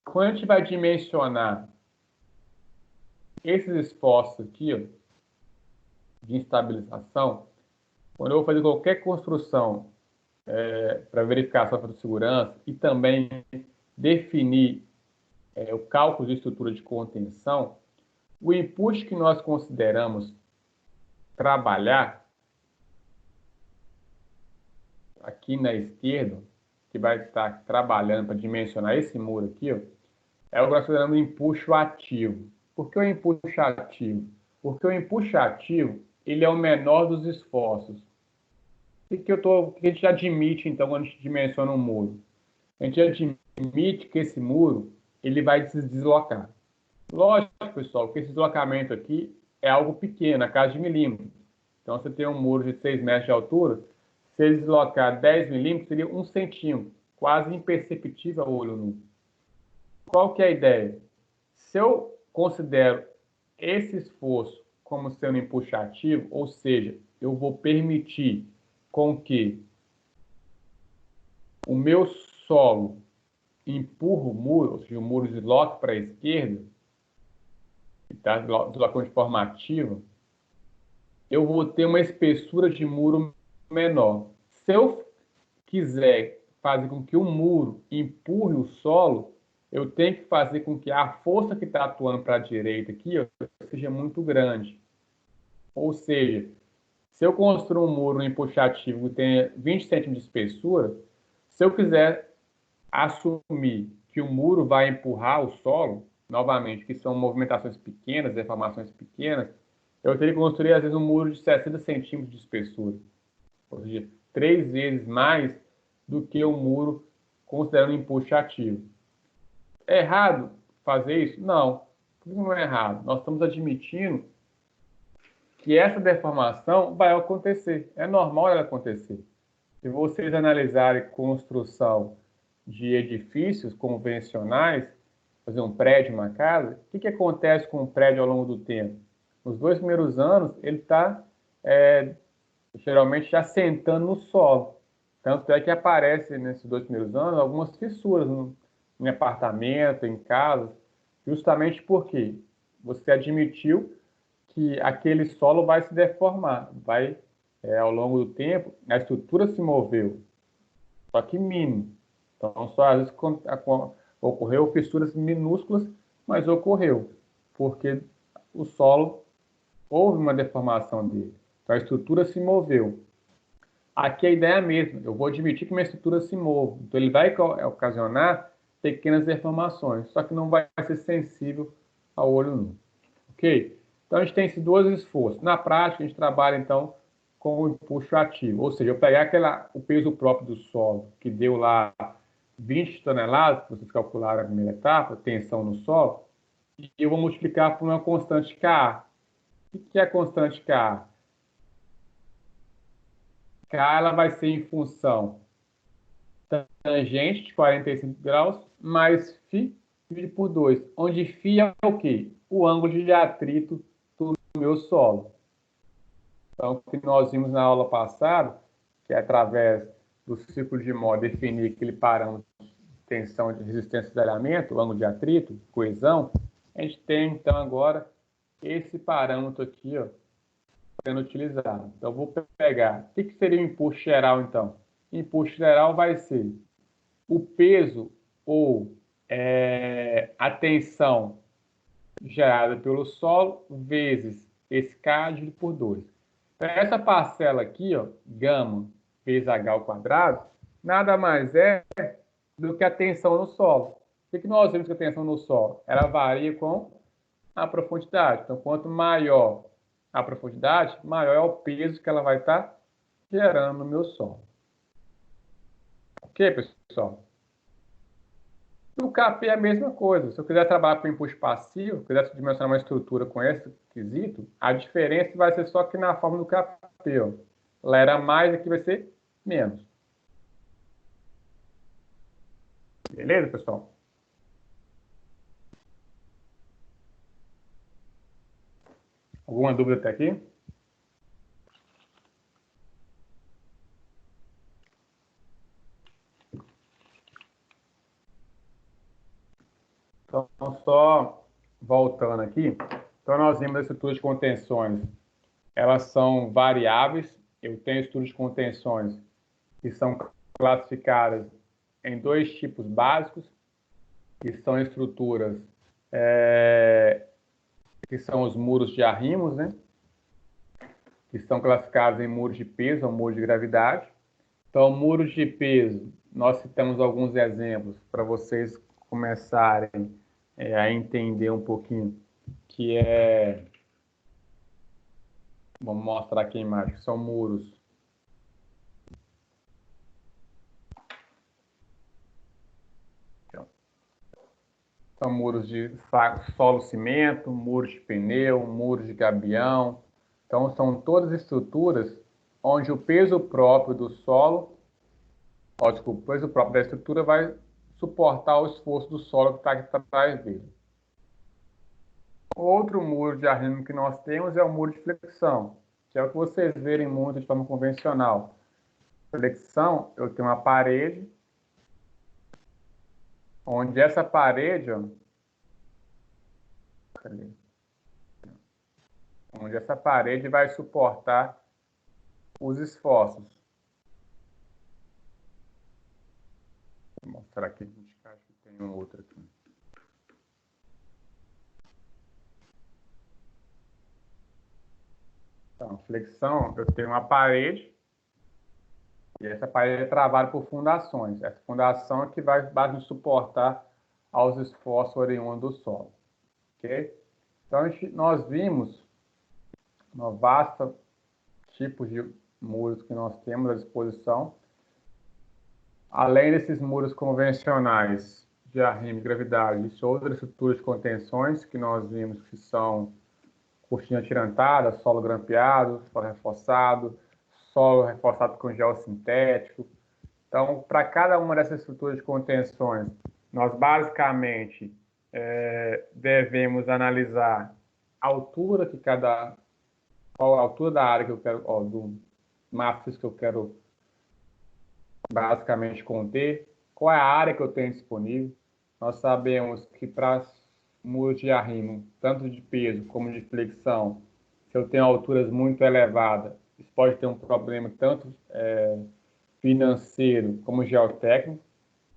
A: Quando a gente vai dimensionar esses esforços aqui, ó, de instabilização, quando eu vou fazer qualquer construção para verificar a falta de segurança e também definir o cálculo de estrutura de contenção, o input que nós consideramos trabalhar aqui na esquerda, que vai estar trabalhando para dimensionar esse muro aqui, ó, é o que nós consideramos empuxo ativo. Por que o empuxo ativo? Porque o empuxo ativo ele é o menor dos esforços. O que a gente admite, então, quando a gente dimensiona um muro? A gente admite que esse muro ele vai se deslocar. Lógico, pessoal, que esse deslocamento aqui é algo pequeno, na casa de milímetros. Então, você tem um muro de 6 metros de altura, se ele deslocar 10 milímetros, seria 1 centímetro, quase imperceptível ao olho nu. Qual que é a ideia? Se eu considero esse esforço como sendo empuxo ativo, ou seja, eu vou permitir com que o meu solo empurre o muro, ou seja, o muro desloque para a esquerda, está deslocando de forma ativa, eu vou ter uma espessura de muro menor. Se eu quiser fazer com que o muro empurre o solo, eu tenho que fazer com que a força que está atuando para a direita aqui ó, seja muito grande. Ou seja, se eu construir um muro empuxativo que tenha 20 centímetros de espessura, se eu quiser assumir que o muro vai empurrar o solo, novamente, que são movimentações pequenas, deformações pequenas, eu teria que construir, às vezes, um muro de 60 centímetros de espessura. Ou seja, 3 vezes mais do que o muro considerando empuxo ativo. É errado fazer isso? Não. Por que não é errado? Nós estamos admitindo que essa deformação vai acontecer. É normal ela acontecer. Se vocês analisarem construção de edifícios convencionais, fazer um prédio, uma casa, o que acontece com o prédio ao longo do tempo? Nos 2 primeiros anos, ele está geralmente assentando no solo. Tanto é que aparece nesses 2 primeiros anos algumas fissuras em apartamento, em casa, justamente porque você admitiu que aquele solo vai se deformar, vai, ao longo do tempo, a estrutura se moveu, só que mínimo. Então, só às vezes ocorreu fissuras minúsculas, mas ocorreu, porque o solo, houve uma deformação dele. Então, a estrutura se moveu. Aqui a ideia é a mesma, eu vou admitir que uma estrutura se move, então ele vai ocasionar pequenas deformações, só que não vai ser sensível ao olho nu. Ok? Então a gente tem esses dois esforços. Na prática, a gente trabalha então com o empuxo ativo, ou seja, eu pegar o peso próprio do solo, que deu lá 20 toneladas, que vocês calcularam na primeira etapa, tensão no solo, e eu vou multiplicar por uma constante Ka. O que é a constante Ka? K ela vai ser em função tangente de 45 graus mais φ dividido por 2, onde φ é o quê? O ângulo de atrito do meu solo. Então, o que nós vimos na aula passada, que é através do ciclo de Mohr definir aquele parâmetro de tensão de resistência de alinhamento, o ângulo de atrito, coesão, a gente tem então agora esse parâmetro aqui, ó, sendo utilizado. Então, eu vou pegar. O que seria o empuxo geral, então? O empuxo geral vai ser o peso ou a tensão gerada pelo solo vezes esse K dividido por 2. Então, essa parcela aqui, ó, gama vezes H ao quadrado, nada mais é do que a tensão no solo. O que nós vemos que a tensão no solo? Ela varia com a profundidade. Então, quanto maior a profundidade, maior é o peso que ela vai estar gerando no meu solo. Ok, pessoal? No KP é a mesma coisa. Se eu quiser trabalhar com empuxo passivo, quiser dimensionar uma estrutura com esse quesito, a diferença vai ser só que na forma do KP. Ó. Lá era mais, aqui vai ser menos. Beleza, pessoal? Alguma dúvida até aqui? Então, só voltando aqui. Então, nós vimos as estruturas de contenções. Elas são variáveis. Eu tenho estruturas de contenções que são classificadas em dois tipos básicos, que são estruturas que são os muros de arrimos, né? Que são classificados em muros de peso ou muros de gravidade. Então, muros de peso, nós citamos alguns exemplos para vocês começarem a entender um pouquinho, que é... Vamos mostrar aqui a imagem, que são muros. São muros de solo-cimento, muros de pneu, muros de gabião. Então, são todas estruturas onde o peso próprio do solo, desculpa, o peso próprio da estrutura vai suportar o esforço do solo que está aqui atrás dele. Outro muro de arrimo que nós temos é o muro de flexão, que é o que vocês verem muito de forma convencional. Flexão, eu tenho uma parede, onde essa parede, onde essa parede vai suportar os esforços. Vou mostrar aqui, acho que tem um outro aqui. Então, flexão, eu tenho uma parede, e essa parede é travada por fundações. Essa fundação é que vai suportar aos esforços oriundos do solo. Ok? Então, nós vimos uma vasta tipos de muros que nós temos à disposição. Além desses muros convencionais de arrimo e gravidade, existem outras estruturas de contenções que nós vimos que são cortina tirantada, solo grampeado, solo reforçado com gel sintético. Então, para cada uma dessas estruturas de contenções, nós basicamente devemos analisar a altura que qual a altura da área que eu quero, do maciço que eu quero basicamente conter, qual é a área que eu tenho disponível. Nós sabemos que para muros de arrimo, tanto de peso como de flexão, se eu tenho alturas muito elevadas, isso pode ter um problema tanto financeiro como geotécnico.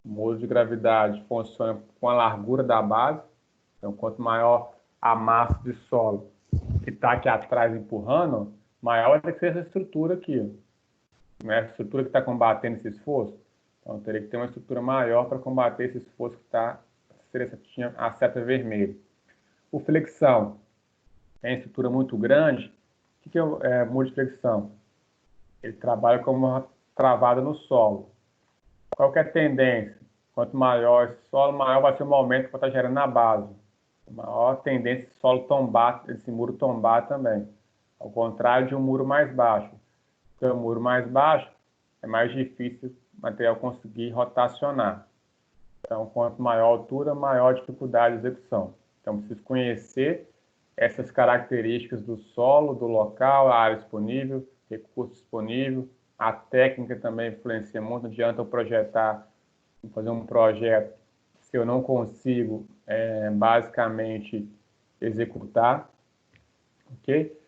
A: O muro de gravidade funciona com a largura da base, então quanto maior a massa de solo que está aqui atrás empurrando, maior vai ter que ser essa estrutura aqui. Não é a estrutura que está combatendo esse esforço. Então, teria que ter uma estrutura maior para combater esse esforço que está a seta vermelha. O flexão tem estrutura muito grande. O que é muro de flexão? Ele trabalha como uma travada no solo. Qual que é a tendência? Quanto maior esse solo, maior vai ser o momento que está gerando na base. Maior a tendência desse solo tombar, desse muro tombar também. Ao contrário de um muro mais baixo. Porque o muro mais baixo é mais difícil o material conseguir rotacionar. Então, quanto maior a altura, maior a dificuldade de execução. Então, preciso conhecer essas características do solo, do local, a área disponível, recurso disponível. A técnica também influencia muito. Não adianta eu fazer um projeto se eu não consigo basicamente executar. Ok?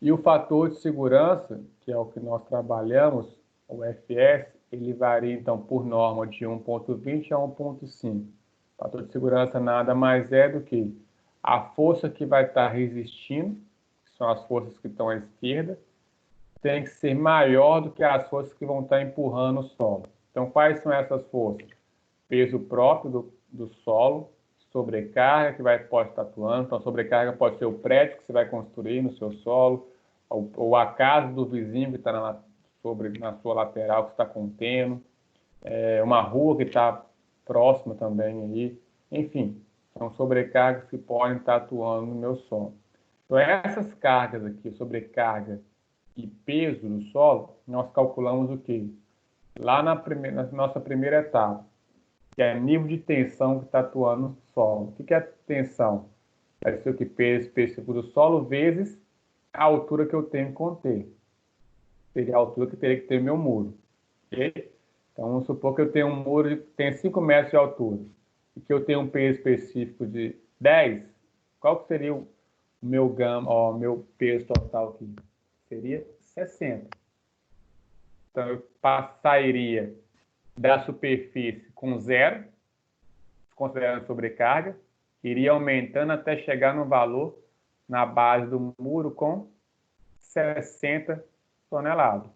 A: E o fator de segurança, que é o que nós trabalhamos, o FS, ele varia, então, por norma de 1,20 a 1,5. O fator de segurança nada mais é do que a força que vai estar resistindo, que são as forças que estão à esquerda, tem que ser maior do que as forças que vão estar empurrando o solo. Então, quais são essas forças? Peso próprio do solo, sobrecarga que pode estar atuando. Então, a sobrecarga pode ser o prédio que você vai construir no seu solo, ou a casa do vizinho que está na sua lateral, que está contendo, uma rua que está próxima também aí. Enfim, são sobrecargas que podem estar atuando no meu solo. Então, essas cargas aqui, sobrecarga e peso do solo, nós calculamos o quê? Lá na nossa primeira etapa, que é nível de tensão que está atuando no solo. O que é tensão? Vai ser o que? Peso específico do solo vezes a altura que eu tenho que conter. Seria a altura que teria que ter meu muro. Okay? Então, vamos supor que eu tenho um muro que tem 5 metros de altura e que eu tenho um peso específico de 10. Qual que seria meu peso total aqui seria 60. Então, eu sairia da superfície com 0, considerando sobrecarga, iria aumentando até chegar no valor na base do muro com 60 toneladas.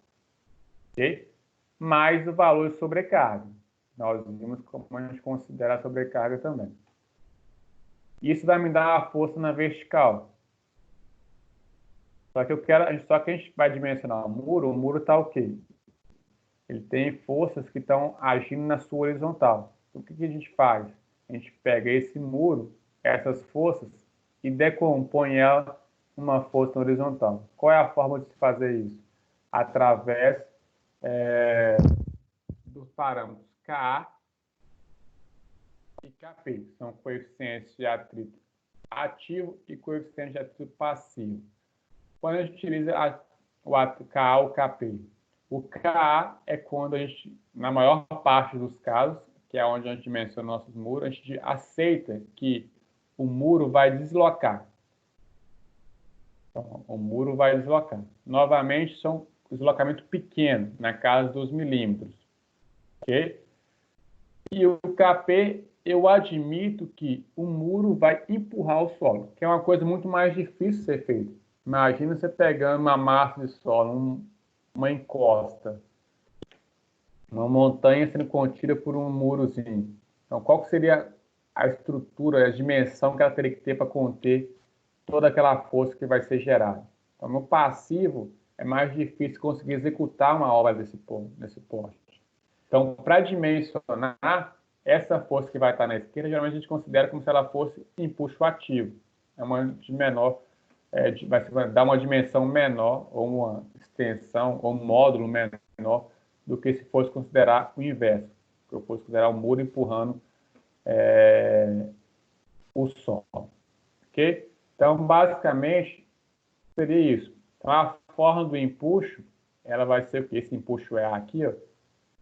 A: Ok? Mais o valor de sobrecarga. Nós vimos como a gente considera a sobrecarga também. Isso vai me dar uma força na vertical. Só que a gente vai dimensionar o muro está ok. Ele tem forças que estão agindo na sua horizontal. Então, o que a gente faz? A gente pega esse muro, essas forças, e decompõe ela numa força horizontal. Qual é a forma de se fazer isso? Através dos parâmetros Ka e Kp. São coeficientes de atrito ativo e coeficientes de atrito passivo. Quando a gente utiliza o Ka ou Kp, o Ka é quando a gente, na maior parte dos casos, que é onde a gente menciona nossos muros, a gente aceita que o muro vai deslocar. Então, o muro vai deslocar. Novamente, são deslocamento pequeno, na casa dos milímetros. Ok? E o Kp, eu admito que o muro vai empurrar o solo, que é uma coisa muito mais difícil de ser feita. Imagina você pegando uma massa de solo, uma encosta, uma montanha sendo contida por um murozinho. Então, qual que seria a estrutura, a dimensão que ela teria que ter para conter toda aquela força que vai ser gerada? Então, no passivo, é mais difícil conseguir executar uma obra desse porte. Então, para dimensionar essa força que vai estar na esquerda, geralmente a gente considera como se ela fosse empuxo ativo. É uma de menor, vai dar uma dimensão menor, ou uma extensão, ou um módulo menor, do que se fosse considerar o inverso, que eu fosse considerar o muro empurrando o solo. Ok? Então, basicamente, seria isso. Então, a forma do empuxo, ela vai ser o que? Esse empuxo é aqui, ó,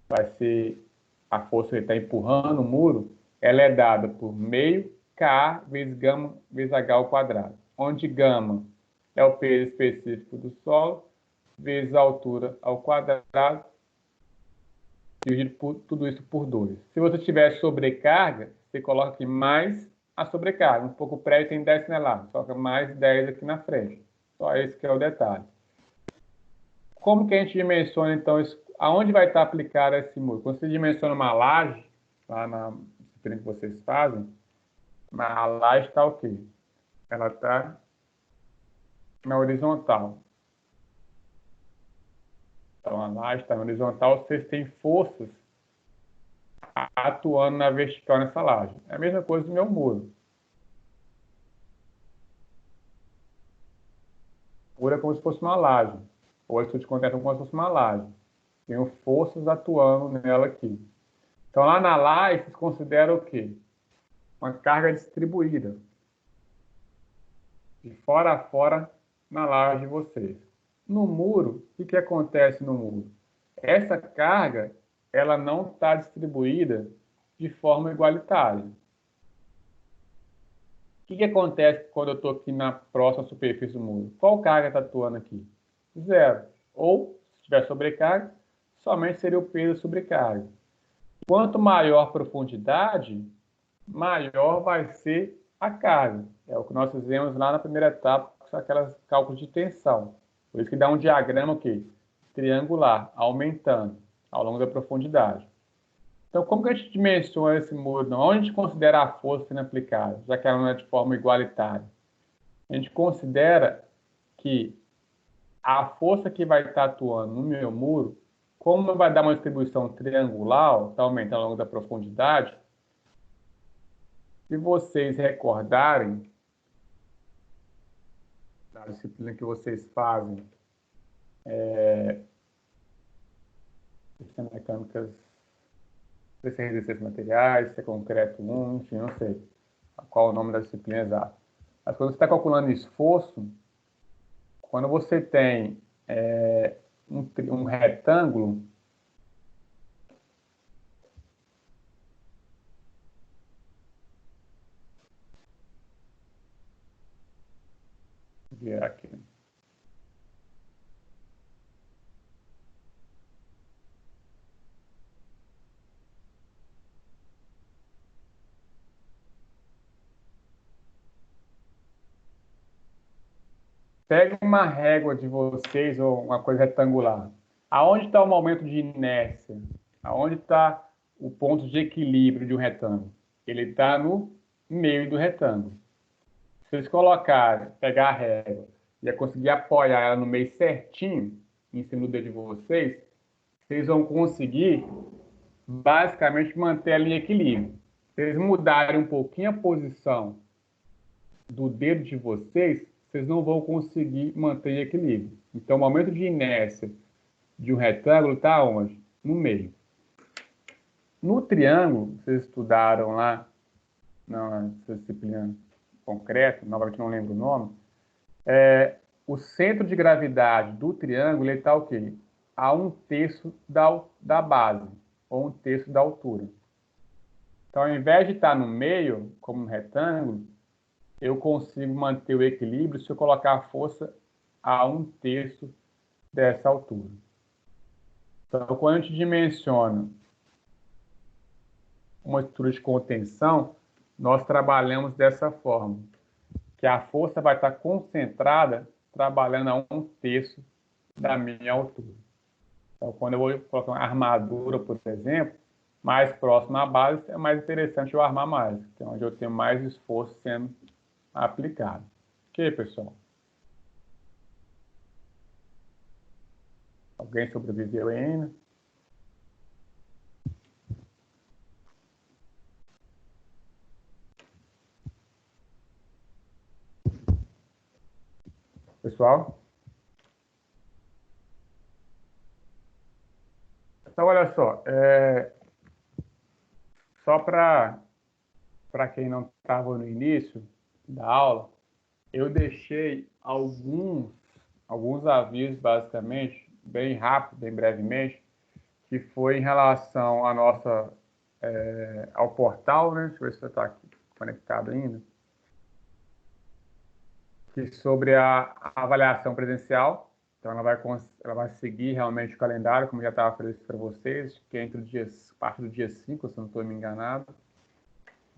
A: vai ser a força que está empurrando o muro, ela é dada por meio K vezes gama vezes H ao quadrado, onde gama é o peso específico do solo, vezes a altura ao quadrado, dividido por tudo isso por 2. Se você tiver sobrecarga, você coloca aqui mais a sobrecarga. Um pouco prédio tem 10 toneladas, coloca mais 10 aqui na frente. Só esse que é o detalhe. Como que a gente dimensiona, então, aonde vai estar aplicado esse muro? Quando você dimensiona uma laje, lá na disciplina que vocês fazem, a laje está o quê? Ela está na horizontal. Então, a laje está na horizontal, vocês têm forças atuando na vertical nessa laje. É a mesma coisa do meu muro. O muro é como se fosse uma laje. Ou a estrutura de contenção como se fosse uma laje. Tenho forças atuando nela aqui. Então, lá na laje, vocês consideram o quê? Uma carga distribuída. De fora a fora na laje de vocês. No muro, o que acontece no muro? Essa carga, ela não está distribuída de forma igualitária. O que acontece quando eu estou aqui na próxima superfície do muro? Qual carga está atuando aqui? Zero. Ou, se tiver sobrecarga, somente seria o peso da sobrecarga. Quanto maior a profundidade, maior vai ser a carga. É o que nós fizemos lá na primeira etapa, que são aquelas cálculos de tensão. Por isso que dá um diagrama o quê? Triangular, aumentando ao longo da profundidade. Então, como que a gente dimensiona esse muro? Onde a gente considera a força sendo aplicada, já que ela não é de forma igualitária? A gente considera que a força que vai estar atuando no meu muro, como vai dar uma distribuição triangular, está aumentando ao longo da profundidade, se vocês recordarem da disciplina que vocês fazem, mecânicas, não sei se é resistência de materiais, se é concreto 1, enfim, não sei qual é o nome da disciplina exata. Mas quando você está calculando esforço, quando você tem um retângulo, ver aqui. Pegue uma régua de vocês ou uma coisa retangular. Aonde está o momento de inércia? Aonde está o ponto de equilíbrio de um retângulo? Ele está no meio do retângulo. Se vocês colocarem, pegar a régua e conseguir apoiar ela no meio certinho, em cima do dedo de vocês, vocês vão conseguir basicamente manter ela em equilíbrio. Se eles mudarem um pouquinho a posição do dedo de vocês, vocês não vão conseguir manter em equilíbrio. Então, o momento de inércia de um retângulo está onde? No meio. No triângulo, vocês estudaram lá na disciplina concreta, novamente não lembro o nome, o centro de gravidade do triângulo está o quê? A 1/3 da base, ou 1/3 da altura. Então, ao invés de estar no meio, como um retângulo, eu consigo manter o equilíbrio se eu colocar a força a 1/3 dessa altura. Então, quando a gente dimensiona uma estrutura de contenção, nós trabalhamos dessa forma, que a força vai estar concentrada trabalhando a 1/3 da minha altura. Então, quando eu vou colocar uma armadura, por exemplo, mais próximo à base, é mais interessante eu armar mais, que é onde eu tenho mais esforço sendo aplicado. Ok, pessoal? Alguém sobreviveu ainda? Pessoal? Então, olha só para quem não estava no início da aula, eu deixei alguns avisos, basicamente, bem rápido, bem brevemente, que foi em relação à ao portal, né? Deixa eu ver se você está aqui conectado ainda. Que sobre a avaliação presencial. Então, ela vai seguir realmente o calendário, como já estava previsto para vocês, que é a partir do dia 5, se não estou me enganado.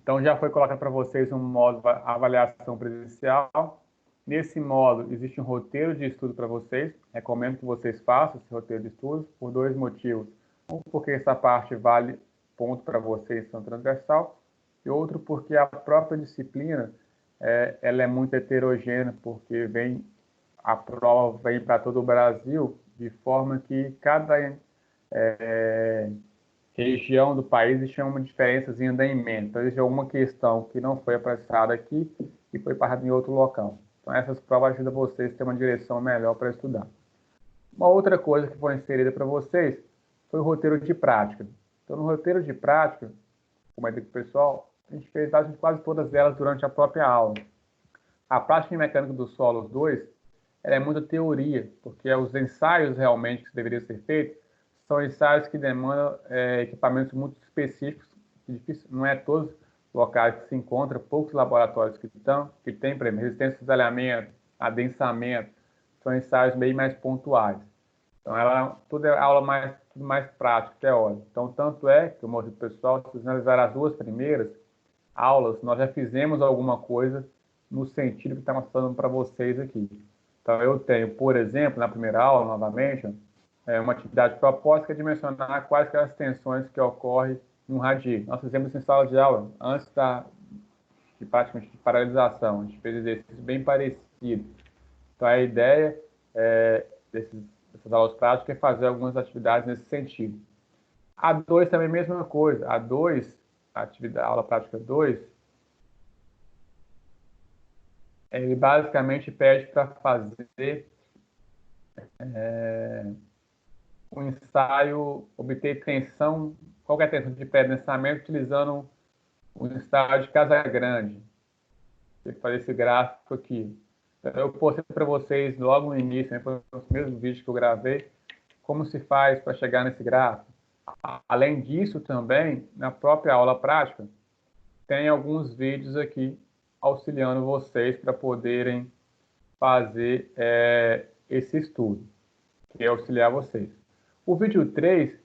A: Então, já foi colocado para vocês um modo avaliação presencial. Nesse modo, existe um roteiro de estudo para vocês. Recomendo que vocês façam esse roteiro de estudo por 2 motivos. Um, porque essa parte vale ponto para vocês, são transversal. E outro, porque a própria disciplina ela é muito heterogênea, porque a prova vem para todo o Brasil, de forma que cada região do país existe uma diferençazinha da emenda. Então, existe alguma questão que não foi apressada aqui e foi passada em outro local. Então, essas provas ajudam vocês a ter uma direção melhor para estudar. Uma outra coisa que foi inserida para vocês foi o roteiro de prática. Então, no roteiro de prática, como é dito pessoal, a gente fez quase todas elas durante a própria aula. A prática em mecânica dos solos 2 ela é muita teoria, porque os ensaios realmente que deveriam ser feitos são ensaios que demandam equipamentos muito específicos, não é todos os locais que se encontram, poucos laboratórios que tem, por exemplo, resistência de cisalhamento, adensamento, são ensaios bem mais pontuais. Então, tudo é aula tudo mais prática, teórica. Então, tanto é que eu mostrei para o pessoal, se vocês analisarem as 2 primeiras aulas, nós já fizemos alguma coisa no sentido que está mostrando para vocês aqui. Então, eu tenho, por exemplo, na primeira aula, novamente, uma atividade proposta que é dimensionar quais que são as tensões que ocorrem em um radíoco. Nós fizemos isso em sala de aula, antes praticamente de paralisação. A gente fez exercício bem parecido. Então, a ideia dessas aulas práticas é fazer algumas atividades nesse sentido. A 2 também é a mesma coisa. A aula prática 2, ele basicamente pede para fazer um ensaio, obter tensão, qualquer tensão de pré-densamento, utilizando um ensaio de Casagrande. Tem que fazer esse gráfico aqui. Eu postei para vocês logo no início, né, foi os mesmos vídeos que eu gravei, como se faz para chegar nesse gráfico. Além disso, também, na própria aula prática, tem alguns vídeos aqui auxiliando vocês para poderem fazer esse estudo, que é auxiliar vocês. O vídeo 3,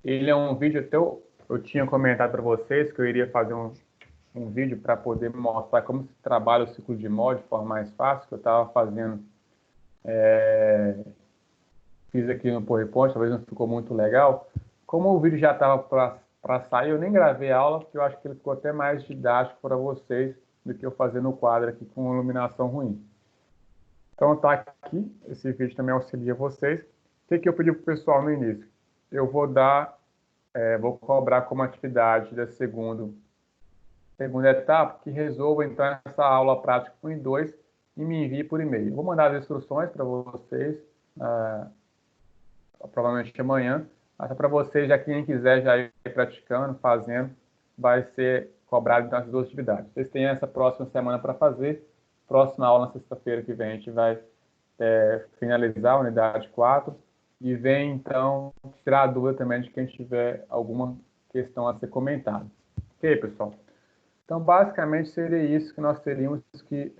A: ele é um vídeo, até eu tinha comentado para vocês que eu iria fazer um vídeo para poder mostrar como se trabalha o ciclo de mod de forma mais fácil, que eu estava fazendo, fiz aqui no PowerPoint, talvez não ficou muito legal. Como o vídeo já estava para sair, eu nem gravei a aula, porque eu acho que ele ficou até mais didático para vocês do que eu fazer no quadro aqui com iluminação ruim. Então tá aqui, esse vídeo também auxilia vocês. O que eu pedi para o pessoal no início? Eu vou vou cobrar como atividade da segunda etapa, que resolva então essa aula prática 1 e 2 e me envie por e-mail. Eu vou mandar as instruções para vocês, provavelmente amanhã, até para vocês, já quem quiser já ir praticando, fazendo, vai ser cobrado então as 2 atividades. Vocês têm essa próxima semana para fazer, próxima aula na sexta-feira que vem a gente vai finalizar a unidade 4 e vem então tirar a dúvida também de quem tiver alguma questão a ser comentada. Ok, pessoal? Então, basicamente, seria isso que nós teríamos que